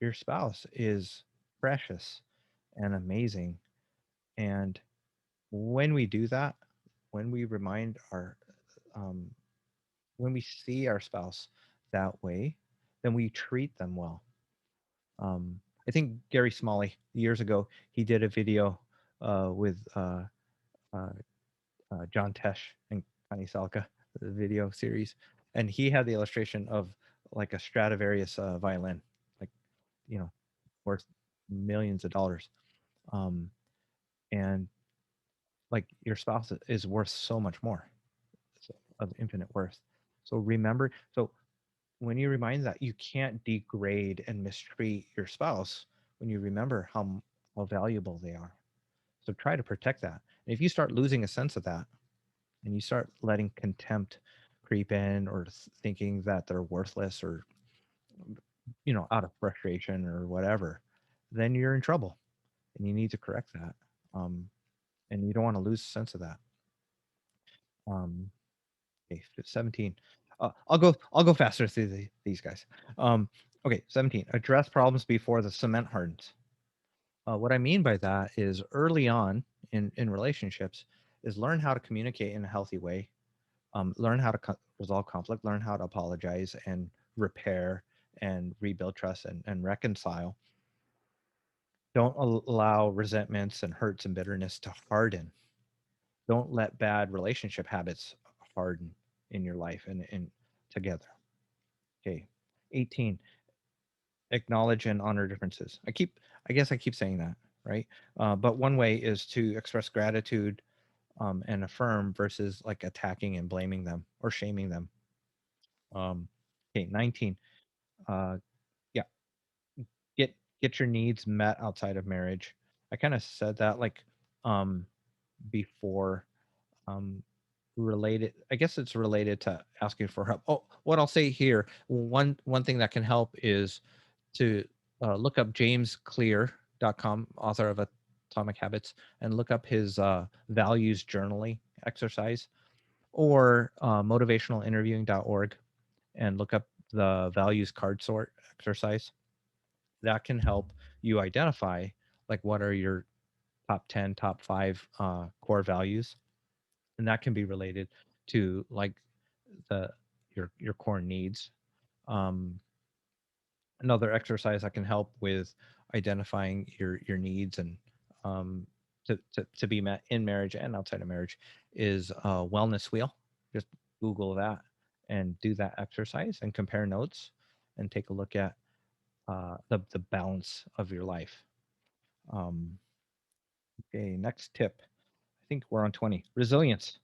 your spouse is precious and amazing. And when we do that, when we remind um, when we see our spouse that way, then we treat them well. Um, I think Gary Smalley years ago, he did a video with uh, John Tesh and Connie Salka, the video series, and he had the illustration of like a Stradivarius violin, like, you know, worth millions of dollars, um, and like your spouse is worth so much more, so, of infinite worth. So remember, so when you remind that, you can't degrade and mistreat your spouse when you remember how valuable they are. So try to protect that. And if you start losing a sense of that, and you start letting contempt creep in, or thinking that they're worthless, or out of frustration or whatever, then you're in trouble, and you need to correct that. um, and you don't want to lose sense of that. um, okay, 17. I'll go faster through these guys. Okay, 17, address problems before the cement hardens. What I mean by that is, early on in relationships, is learn how to communicate in a healthy way. Learn how to resolve conflict, learn how to apologize and repair and rebuild trust, and reconcile. Don't allow resentments and hurts and bitterness to harden. Don't let bad relationship habits harden in your life and together. Okay. 18, acknowledge and honor differences. I guess I keep saying that, right? But one way is to express gratitude, and affirm, versus like attacking and blaming them or shaming them. Okay, 19. Uh, yeah, get your needs met outside of marriage. I kind of said that, like, um, before. Um, related, I guess it's related to asking for help. Oh, what I'll say here, one thing that can help is to look up jamesclear.com, author of Atomic Habits, and look up his values journaling exercise, or motivationalinterviewing.org, and look up the values card sort exercise. That can help you identify, like, what are your top 10, top 5 core values, and that can be related to, like, the your core needs. um, Another exercise that can help with identifying your needs, and to be met in marriage and outside of marriage, is a wellness wheel. Just Google that and do that exercise and compare notes, and take a look at the balance of your life. um, okay, next tip. I think we're on 20, resilience.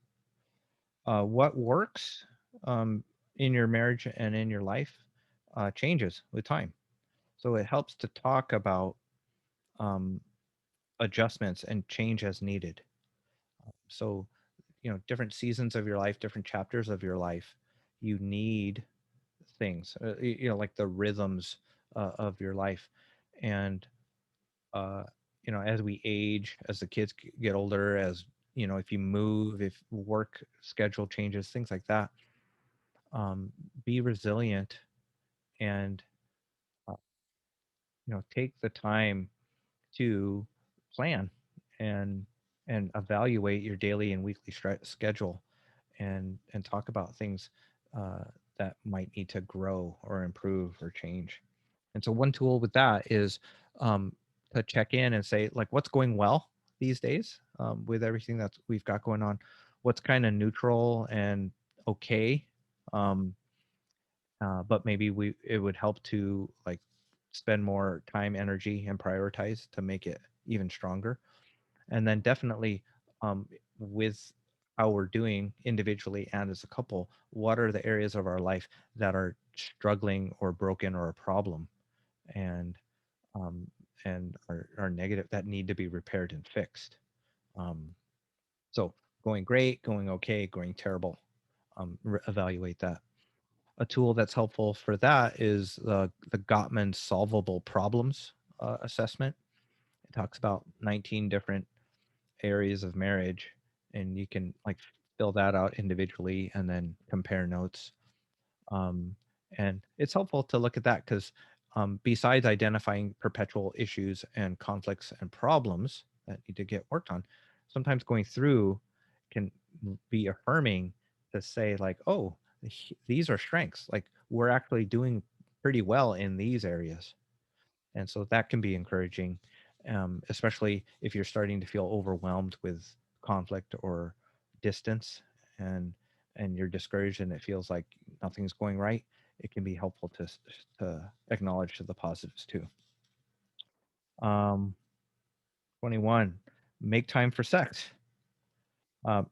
What works in your marriage and in your life changes with time. So it helps to talk about um, adjustments and change as needed. So, different seasons of your life, different chapters of your life, you need things, like the rhythms of your life. And, uh, as we age, as the kids get older, as, if you move, if work schedule changes, things like that, be resilient, and, uh, take the time to plan and evaluate your daily and weekly schedule, and talk about things uh, that might need to grow or improve or change. And so one tool with that is um, to check in and say, like, what's going well these days, with everything that we've got going on, what's kind of neutral and okay, um, but maybe it would help to, like, spend more time, energy, and prioritize to make it even stronger. And then definitely, with how we're doing individually and as a couple, what are the areas of our life that are struggling or broken or a problem, and um, are negative, that need to be repaired and fixed. Um, so going great, going okay, going terrible. Evaluate that. A tool that's helpful for that is the Gottman solvable problems assessment. It talks about 19 different areas of marriage, and you can, like, fill that out individually and then compare notes. um, and it's helpful to look at that because, besides identifying perpetual issues and conflicts and problems that need to get worked on, sometimes going through can be affirming, to say, like, oh, these are strengths, like, we're actually doing pretty well in these areas. And so that can be encouraging, especially if you're starting to feel overwhelmed with conflict or distance, and you're discouraged and it feels like nothing's going right. It can be helpful to acknowledge the positives too. um 21, make time for sex. uh,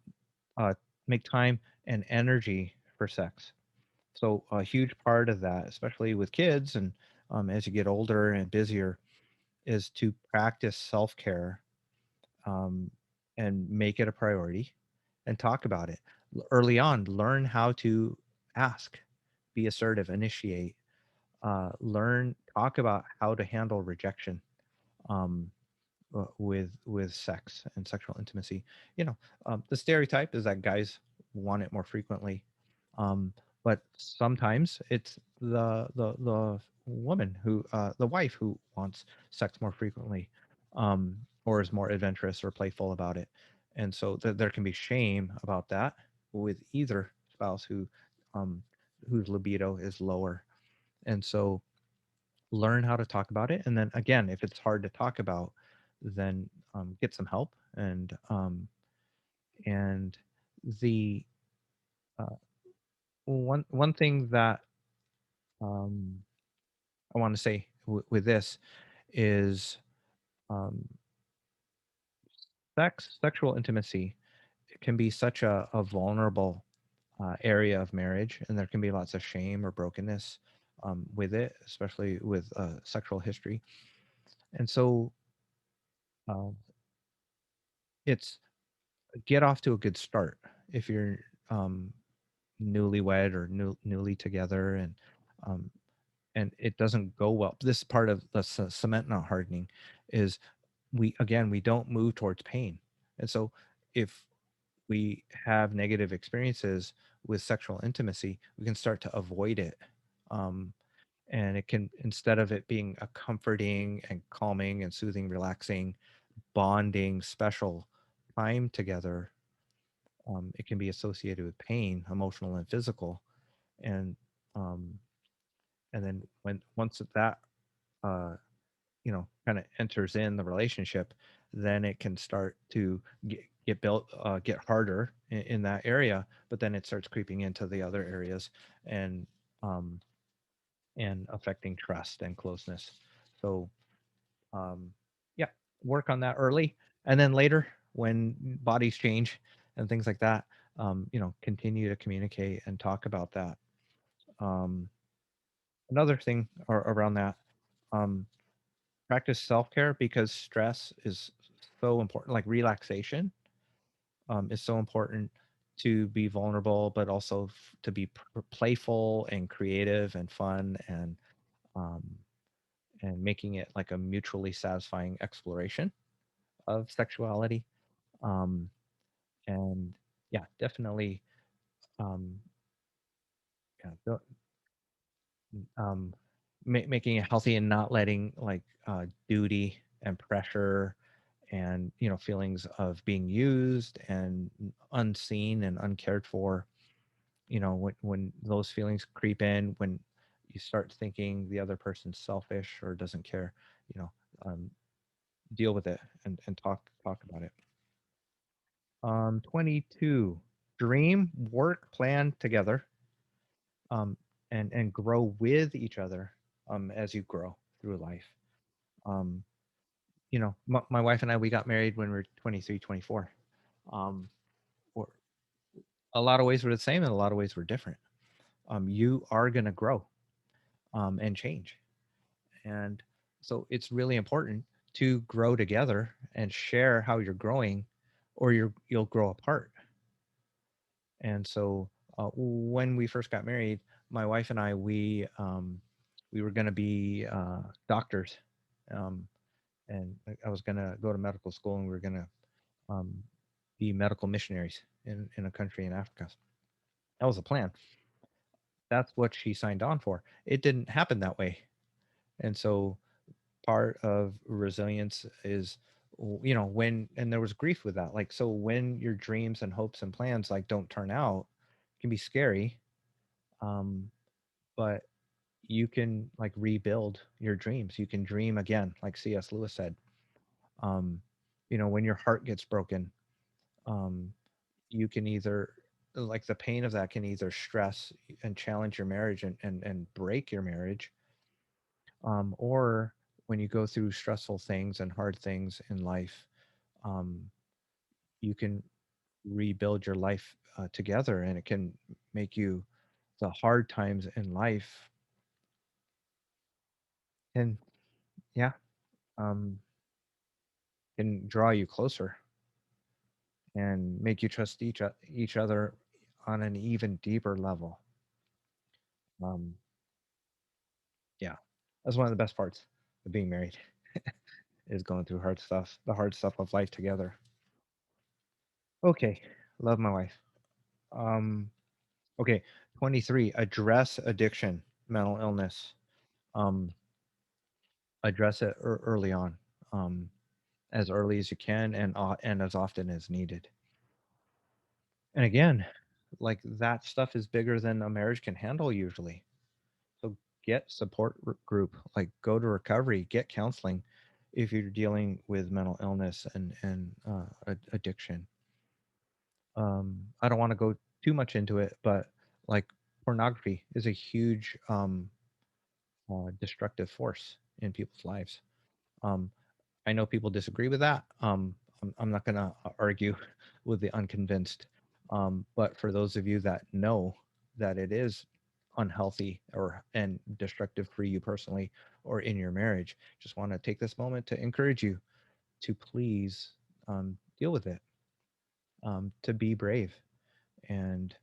uh, Make time and energy for sex. So a huge part of that, especially with kids and as you get older and busier, is to practice self-care, um, and make it a priority and talk about it early on. Learn how to ask, be assertive, initiate, talk about how to handle rejection, um, with sex and sexual intimacy. You know, the stereotype is that guys want it more frequently, um, but sometimes it's the woman who, the wife, who wants sex more frequently, or is more adventurous or playful about it. And so there can be shame about that with either spouse um, whose libido is lower. And so learn how to talk about it. And then again, if it's hard to talk about, then get some help. And the uh, one thing that um, I want to say with this is, um, sexual intimacy can be such a vulnerable area of marriage, and there can be lots of shame or brokenness with it, especially with sexual history. And so uh, it's get off to a good start if you're um, newlywed or newly together, um, and it doesn't go well. This part of the cement not hardening is, we don't move towards pain. And so if we have negative experiences with sexual intimacy, we can start to avoid it. Um, and it can, instead of it being a comforting and calming and soothing, relaxing, bonding, special time together, it can be associated with pain, emotional and physical. And um, and then once that uh, kind of enters in the relationship, then it can start to get built, get harder in that area, but then it starts creeping into the other areas, and um, affecting trust and closeness. So um, yeah, work on that early, and then later when bodies change and things like that, continue to communicate and talk about that. um, Another thing around that, um, practice self-care, because stress is so important. Like relaxation is so important, to be vulnerable, but also to be playful and creative and fun, um, and making it like a mutually satisfying exploration of sexuality. Um, and yeah, definitely, um, yeah, um, making it healthy and not letting like duty and pressure and feelings of being used and unseen and uncared for. When those feelings creep in, when you start thinking the other person's selfish or doesn't care, you know, um, deal with it and talk about it. 22, dream, work, plan together, um, and grow with each other as you grow through life. Um, my wife and I, we got married when we were 23, 24. Um, or a lot of ways we're the same, and a lot of ways we're different. You are going to grow and change. And so it's really important to grow together and share how you're growing, or you'll grow apart. And so when we first got married, my wife and I, we were going to be doctors, um, and I was going to go to medical school, and we were going to um, be medical missionaries in a country in Africa. That was the plan. That's what she signed on for. It didn't happen that way. And so part of resilience is, when, and there was grief with that. Like, so when your dreams and hopes and plans like don't turn out, it can be scary. Um, but you can like rebuild your dreams. You can dream again, like C.S. Lewis said. Um, when your heart gets broken, um, you can either like the pain of that can either stress and challenge your marriage and break your marriage, or when you go through stressful things and hard things in life, um, you can rebuild your life together, and it can make you the hard times in life and yeah, um, can draw you closer and make you trust each other on an even deeper level. Um, yeah, that's one of the best parts of being married is going through hard stuff, the hard stuff of life together. Okay, love my wife. Um, okay, 23. Address addiction, mental illness. Um, address it early on, um, as early as you can, and as often as needed. And again, like that stuff is bigger than a marriage can handle usually. So get support group, like go to recovery, get counseling if you're dealing with mental illness and addiction. I don't want to go too much into it, but like pornography is a huge destructive force in people's lives. Um, I know people disagree with that. I'm not going to argue with the unconvinced. But for those of you that know that it is unhealthy or and destructive for you personally or in your marriage, just want to take this moment to encourage you to please deal with it, to be brave, and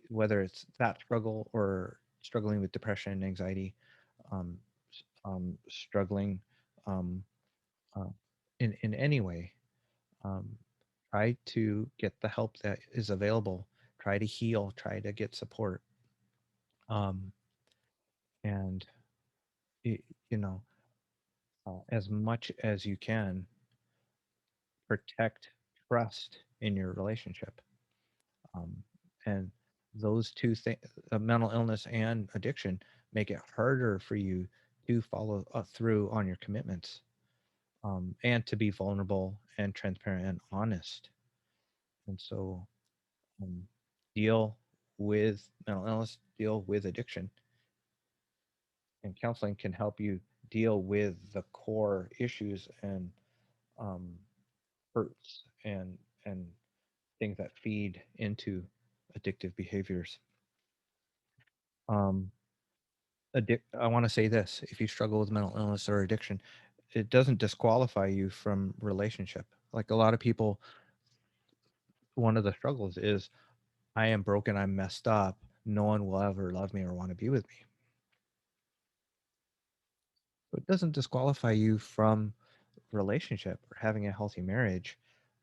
whether it's that struggle or struggling with depression and anxiety, um, struggling um, uh, in any way, um, try to get the help that is available. Try to heal. Try to get support. Um, and y- you know, as much as you can, protect trust in your relationship. Um, and those two things, mental illness and addiction, make it harder for you to follow through on your commitments, and to be vulnerable and transparent and honest. And so, um, deal with mental illness, deal with addiction, and counseling can help you deal with the core issues and um, hurts and things that feed into addictive behaviors. Um, I want to say this: if you struggle with mental illness or addiction, it doesn't disqualify you from relationship. Like a lot of people, one of the struggles is I am broken, I'm messed up. No one will ever love me or want to be with me. So it doesn't disqualify you from relationship or having a healthy marriage,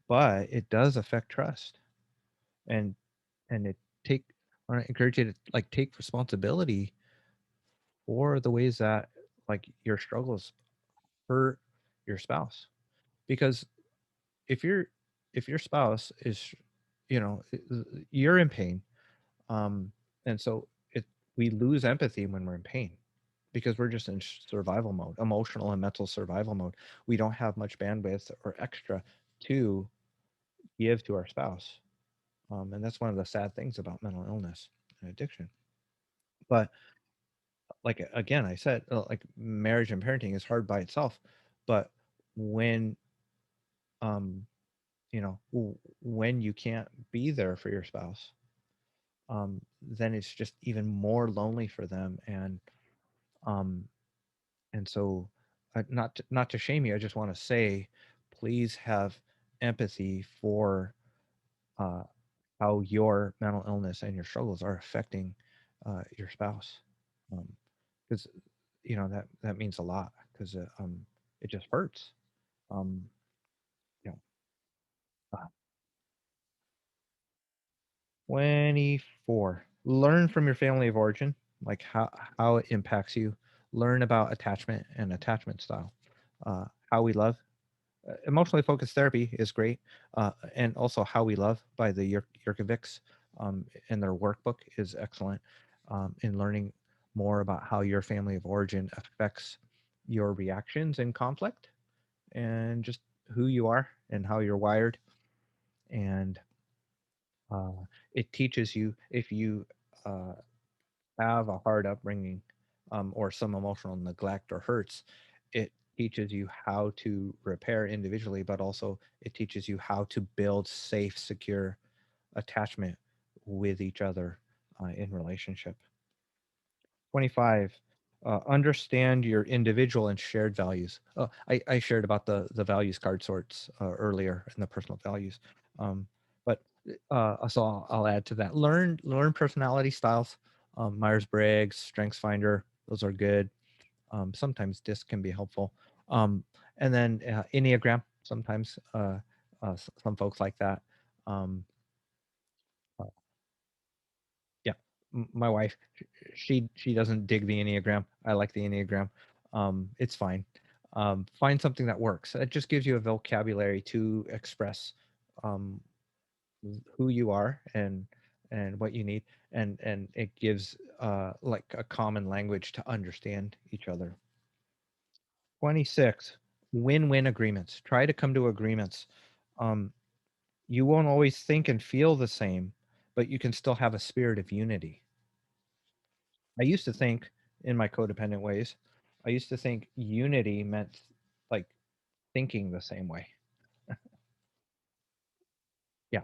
but it does affect trust. And and it take I want to encourage you to like take responsibility for the ways that like your struggles hurt your spouse. Because if your if your spouse is, you're in pain, um, and so we lose empathy when we're in pain because we're just in survival mode, emotional and mental survival mode. We don't have much bandwidth or extra to give to our spouse. And that's one of the sad things about mental illness and addiction. But like again, I said, like marriage and parenting is hard by itself, but when um, when you can't be there for your spouse, then it's just even more lonely for them, um, and so not to shame you, I just want to say, please have empathy for uh, how your mental illness and your struggles are affecting your spouse, because that means a lot because it just hurts. Um, you know, uh, 24. Learn from your family of origin, like how it impacts you. Learn about attachment and attachment style. How we love. Emotionally focused therapy is great, and also How We Love by the Yurkovics, and their workbook is excellent in learning more about how your family of origin affects your reactions in conflict and just who you are and how you're wired. And uh, it teaches you if you uh, have a hard upbringing or some emotional neglect or hurts, it teaches you how to repair individually, but also it teaches you how to build safe, secure attachment with each other in relationship. 25, understand your individual and shared values. Oh, I shared about the values card sorts earlier in the personal values. Um, but so I'll add to that. Learn personality styles. Myers-Briggs, StrengthsFinder, those are good. Sometimes DISC can be helpful. And then Enneagram, sometimes some folks like that. Um, uh, yeah, my wife, she doesn't dig the Enneagram. I like the Enneagram. It's fine. Find something that works. It just gives you a vocabulary to express um, who you are and what you need, and it gives like a common language to understand each other. 26, win-win agreements. Try to come to agreements. Um, you won't always think and feel the same, but you can still have a spirit of unity. I used to think in my codependent ways, I used to think unity meant like thinking the same way. Yeah.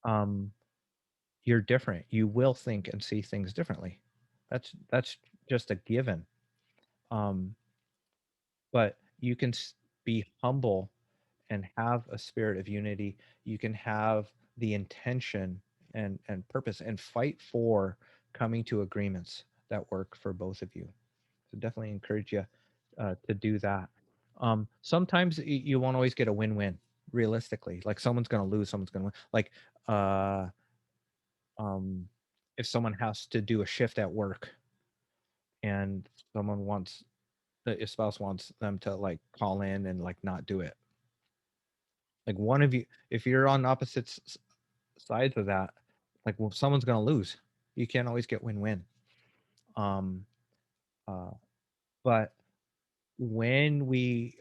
Um, you're different. You will think and see things differently. That's just a given. Um, but you can be humble and have a spirit of unity. You can have the intention and purpose and fight for coming to agreements that work for both of you. So definitely encourage you to do that. Sometimes you won't always get a win-win. Realistically, like someone's going to lose, someone's going to win. Like uh, um, if someone has to do a shift at work and someone wants the spouse wants them to like call in and like not do it. Like one of you, if you're on opposite sides of that, like well, someone's going to lose. You can't always get win-win. Um, uh, but when we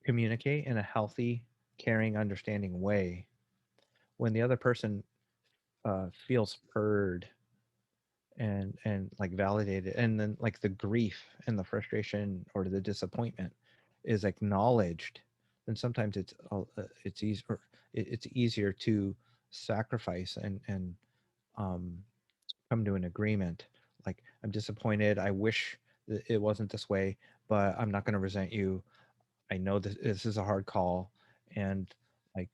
communicate in a healthy, caring, understanding way, when the other person feels heard and like validated, and then like the grief and the frustration or the disappointment is acknowledged, then sometimes it's easier it's easier to sacrifice and um, come to an agreement. Like I'm disappointed. I wish that it wasn't this way, but I'm not going to resent you. I know this is a hard call, and like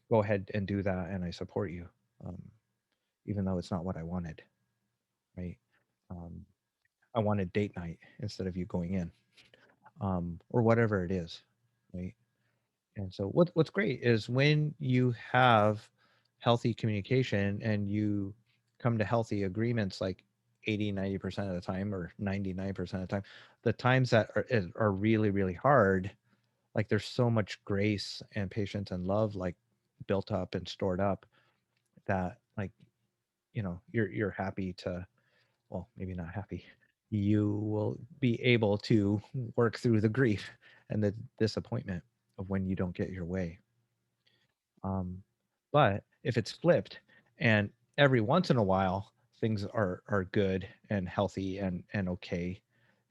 go ahead and do that, and I support you, um, even though it's not what I wanted, right? Um, I wanted date night instead of you going in, or whatever it is, right? And so what's great is when you have healthy communication and you come to healthy agreements like 80-90% of the time or 99% of the time, the times that are really really hard, like there's so much grace and patience and love like built up and stored up that like you're happy to, well, maybe not happy, you will be able to work through the grief and the disappointment of when you don't get your way. um, but if it's flipped and every once in a while things are good and healthy and okay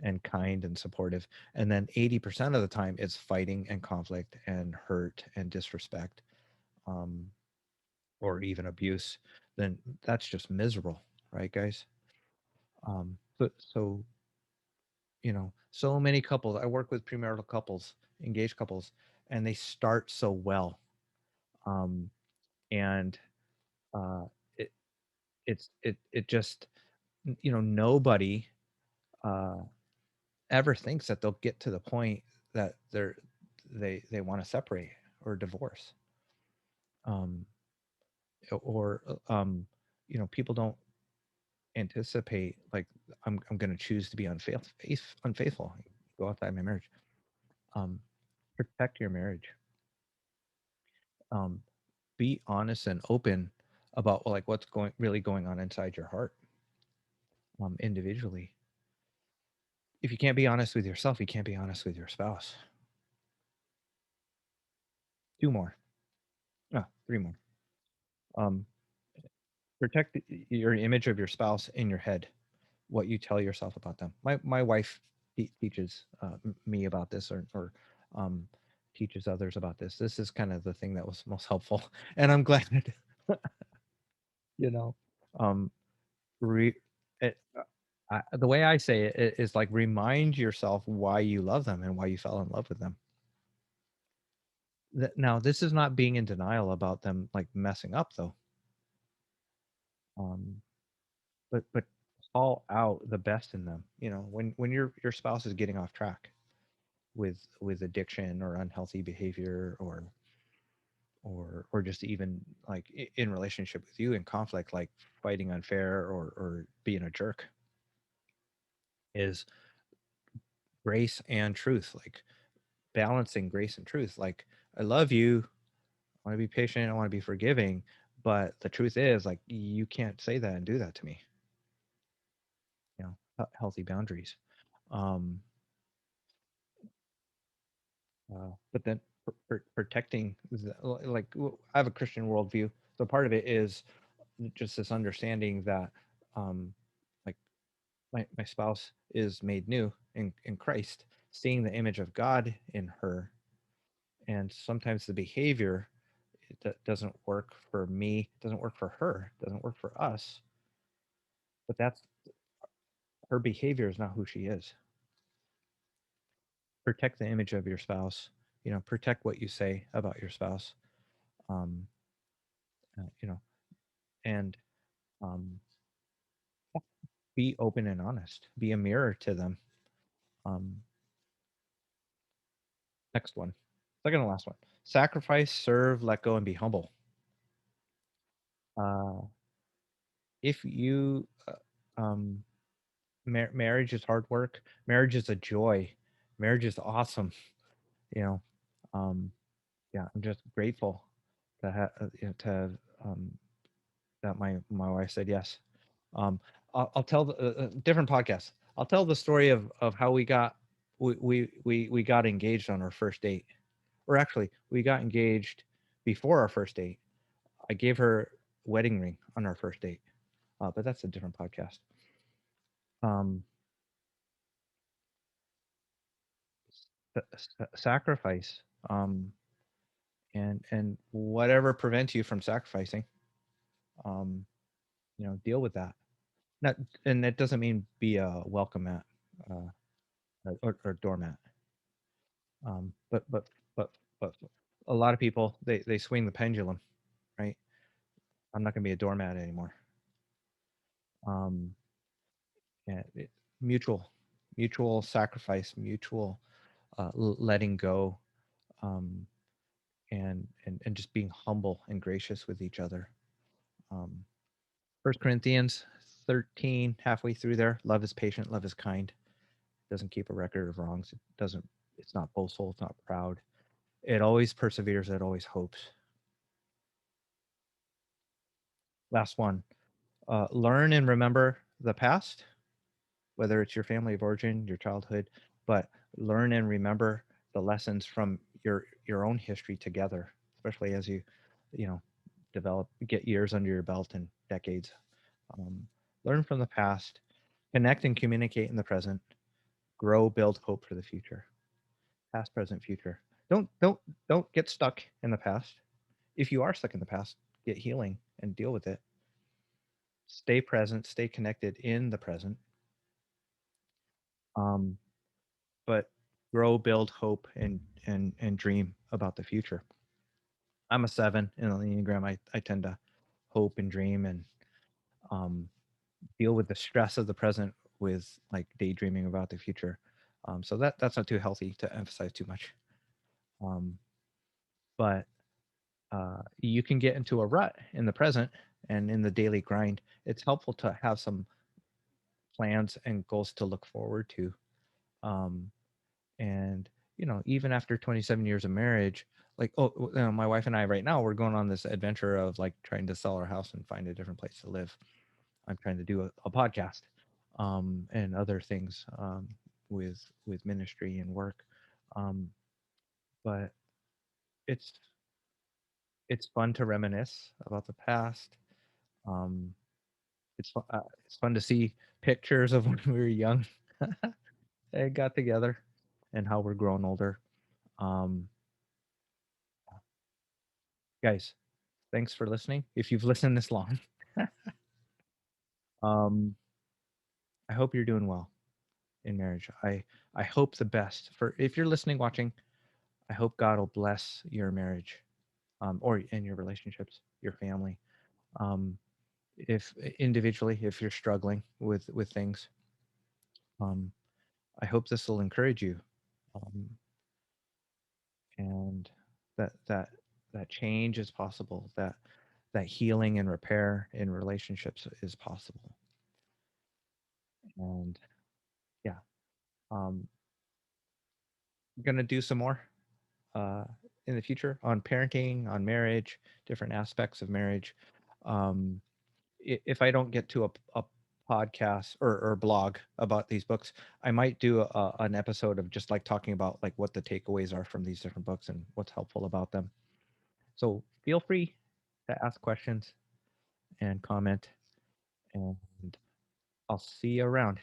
and kind and supportive, and then 80% of the time it's fighting and conflict and hurt and disrespect, um, or even abuse, then that's just miserable, right, guys? So so many couples. I work with premarital couples, engaged couples, and they start so well, um, and uh, it it just nobody uh, ever thinks that they'll get to the point that they want to separate or divorce, um, or people don't anticipate like I'm going to choose to be unfaithful, go outside my marriage. um, Protect your marriage. um, be honest and open about like what's going on inside your heart. individually. If you can't be honest with yourself, you can't be honest with your spouse. Two more. No, three more. Um, protect your image of your spouse in your head, what you tell yourself about them. My wife teaches me about this, or um, teaches others about this. This is kind of the thing that was most helpful, and I'm glad. you know, um, re, it, the way I say it is like remind yourself why you love them and why you fell in love with them. Now, this is not being in denial about them like messing up, though. Um, but call out the best in them. When your spouse is getting off track with addiction or unhealthy behavior, or just even like in relationship with you in conflict, like fighting unfair or being a jerk, is grace and truth, like balancing grace and truth. Like, I love you, I want to be patient, I want to be forgiving, but the truth is, like, you can't say that and do that to me. Healthy boundaries. um but then protecting like, I have a Christian worldview, so part of it is just this understanding that, um like, my spouse is made new in Christ, seeing the image of God in her, and sometimes the behavior that doesn't work for me, doesn't work for her, doesn't work for us, but that's her behavior is not who she is. Protect the image of your spouse. Protect what you say about your spouse. um you know and um be open and honest, be a mirror to them. um Next one, second to last one: sacrifice, serve, let go, and be humble. uh if you marriage is hard work, marriage is a joy, marriage is awesome. you know um yeah, I'm just grateful to have, to um that my wife said yes. I'll tell the different podcast. I'll tell the story of how we got engaged on our first date, or actually, we got engaged before our first date. I gave her wedding ring on our first date, but that's a different podcast. Um, Sacrifice, um, and whatever prevents you from sacrificing, um, deal with that. Not, and that doesn't mean be a welcome mat, or doormat. But a lot of people, they swing the pendulum, right? I'm not going to be a doormat anymore. Um, and mutual sacrifice, mutual letting go, um, and just being humble and gracious with each other. Um, 1 Corinthians 13, halfway through there: love is patient, love is kind, doesn't keep a record of wrongs, it's not boastful, it's not proud, it always perseveres, it always hopes. Last one: learn and remember the past, whether it's your family of origin, your childhood, but learn and remember the lessons from your own history together, especially as you know get years under your belt and decades. um, Learn from the past, connect and communicate in the present, grow, build hope for the future. Past, present, future. Don't get stuck in the past. If you are stuck in the past, get healing and deal with it. Stay present, stay connected in the present. um, but grow, build hope, and dream about the future. I'm a 7 in the Enneagram. I tend to hope and dream, and um, deal with the stress of the present with like daydreaming about the future. So that's not too healthy to emphasize too much. Um, but you can get into a rut in the present and in the daily grind. It's helpful to have some plans and goals to look forward to. Um, and even after 27 years of marriage, like, my wife and I right now, we're going on this adventure of like trying to sell our house and find a different place to live. I'm trying to do a podcast. and other things, with ministry and work. Um, but it's it's fun to reminisce about the past. Um, it's fun to see pictures of when we were young and got together, and how we're growing older. Um, Guys, thanks for listening. If you've listened this long, um, I hope you're doing well in marriage. I hope the best for if you're listening, watching. I hope God will bless your marriage, or in your relationships, your family. Um, if individually, if you're struggling with things, um, I hope this will encourage you, um, and that change is possible. That healing and repair in relationships is possible. And yeah, I'm gonna do some more uh, in the future on parenting, on marriage, different aspects of marriage. Um, if I don't get to a podcast or blog about these books, I might do an episode of just like talking about like what the takeaways are from these different books and what's helpful about them. So feel free to ask questions and comment, and I'll see you around.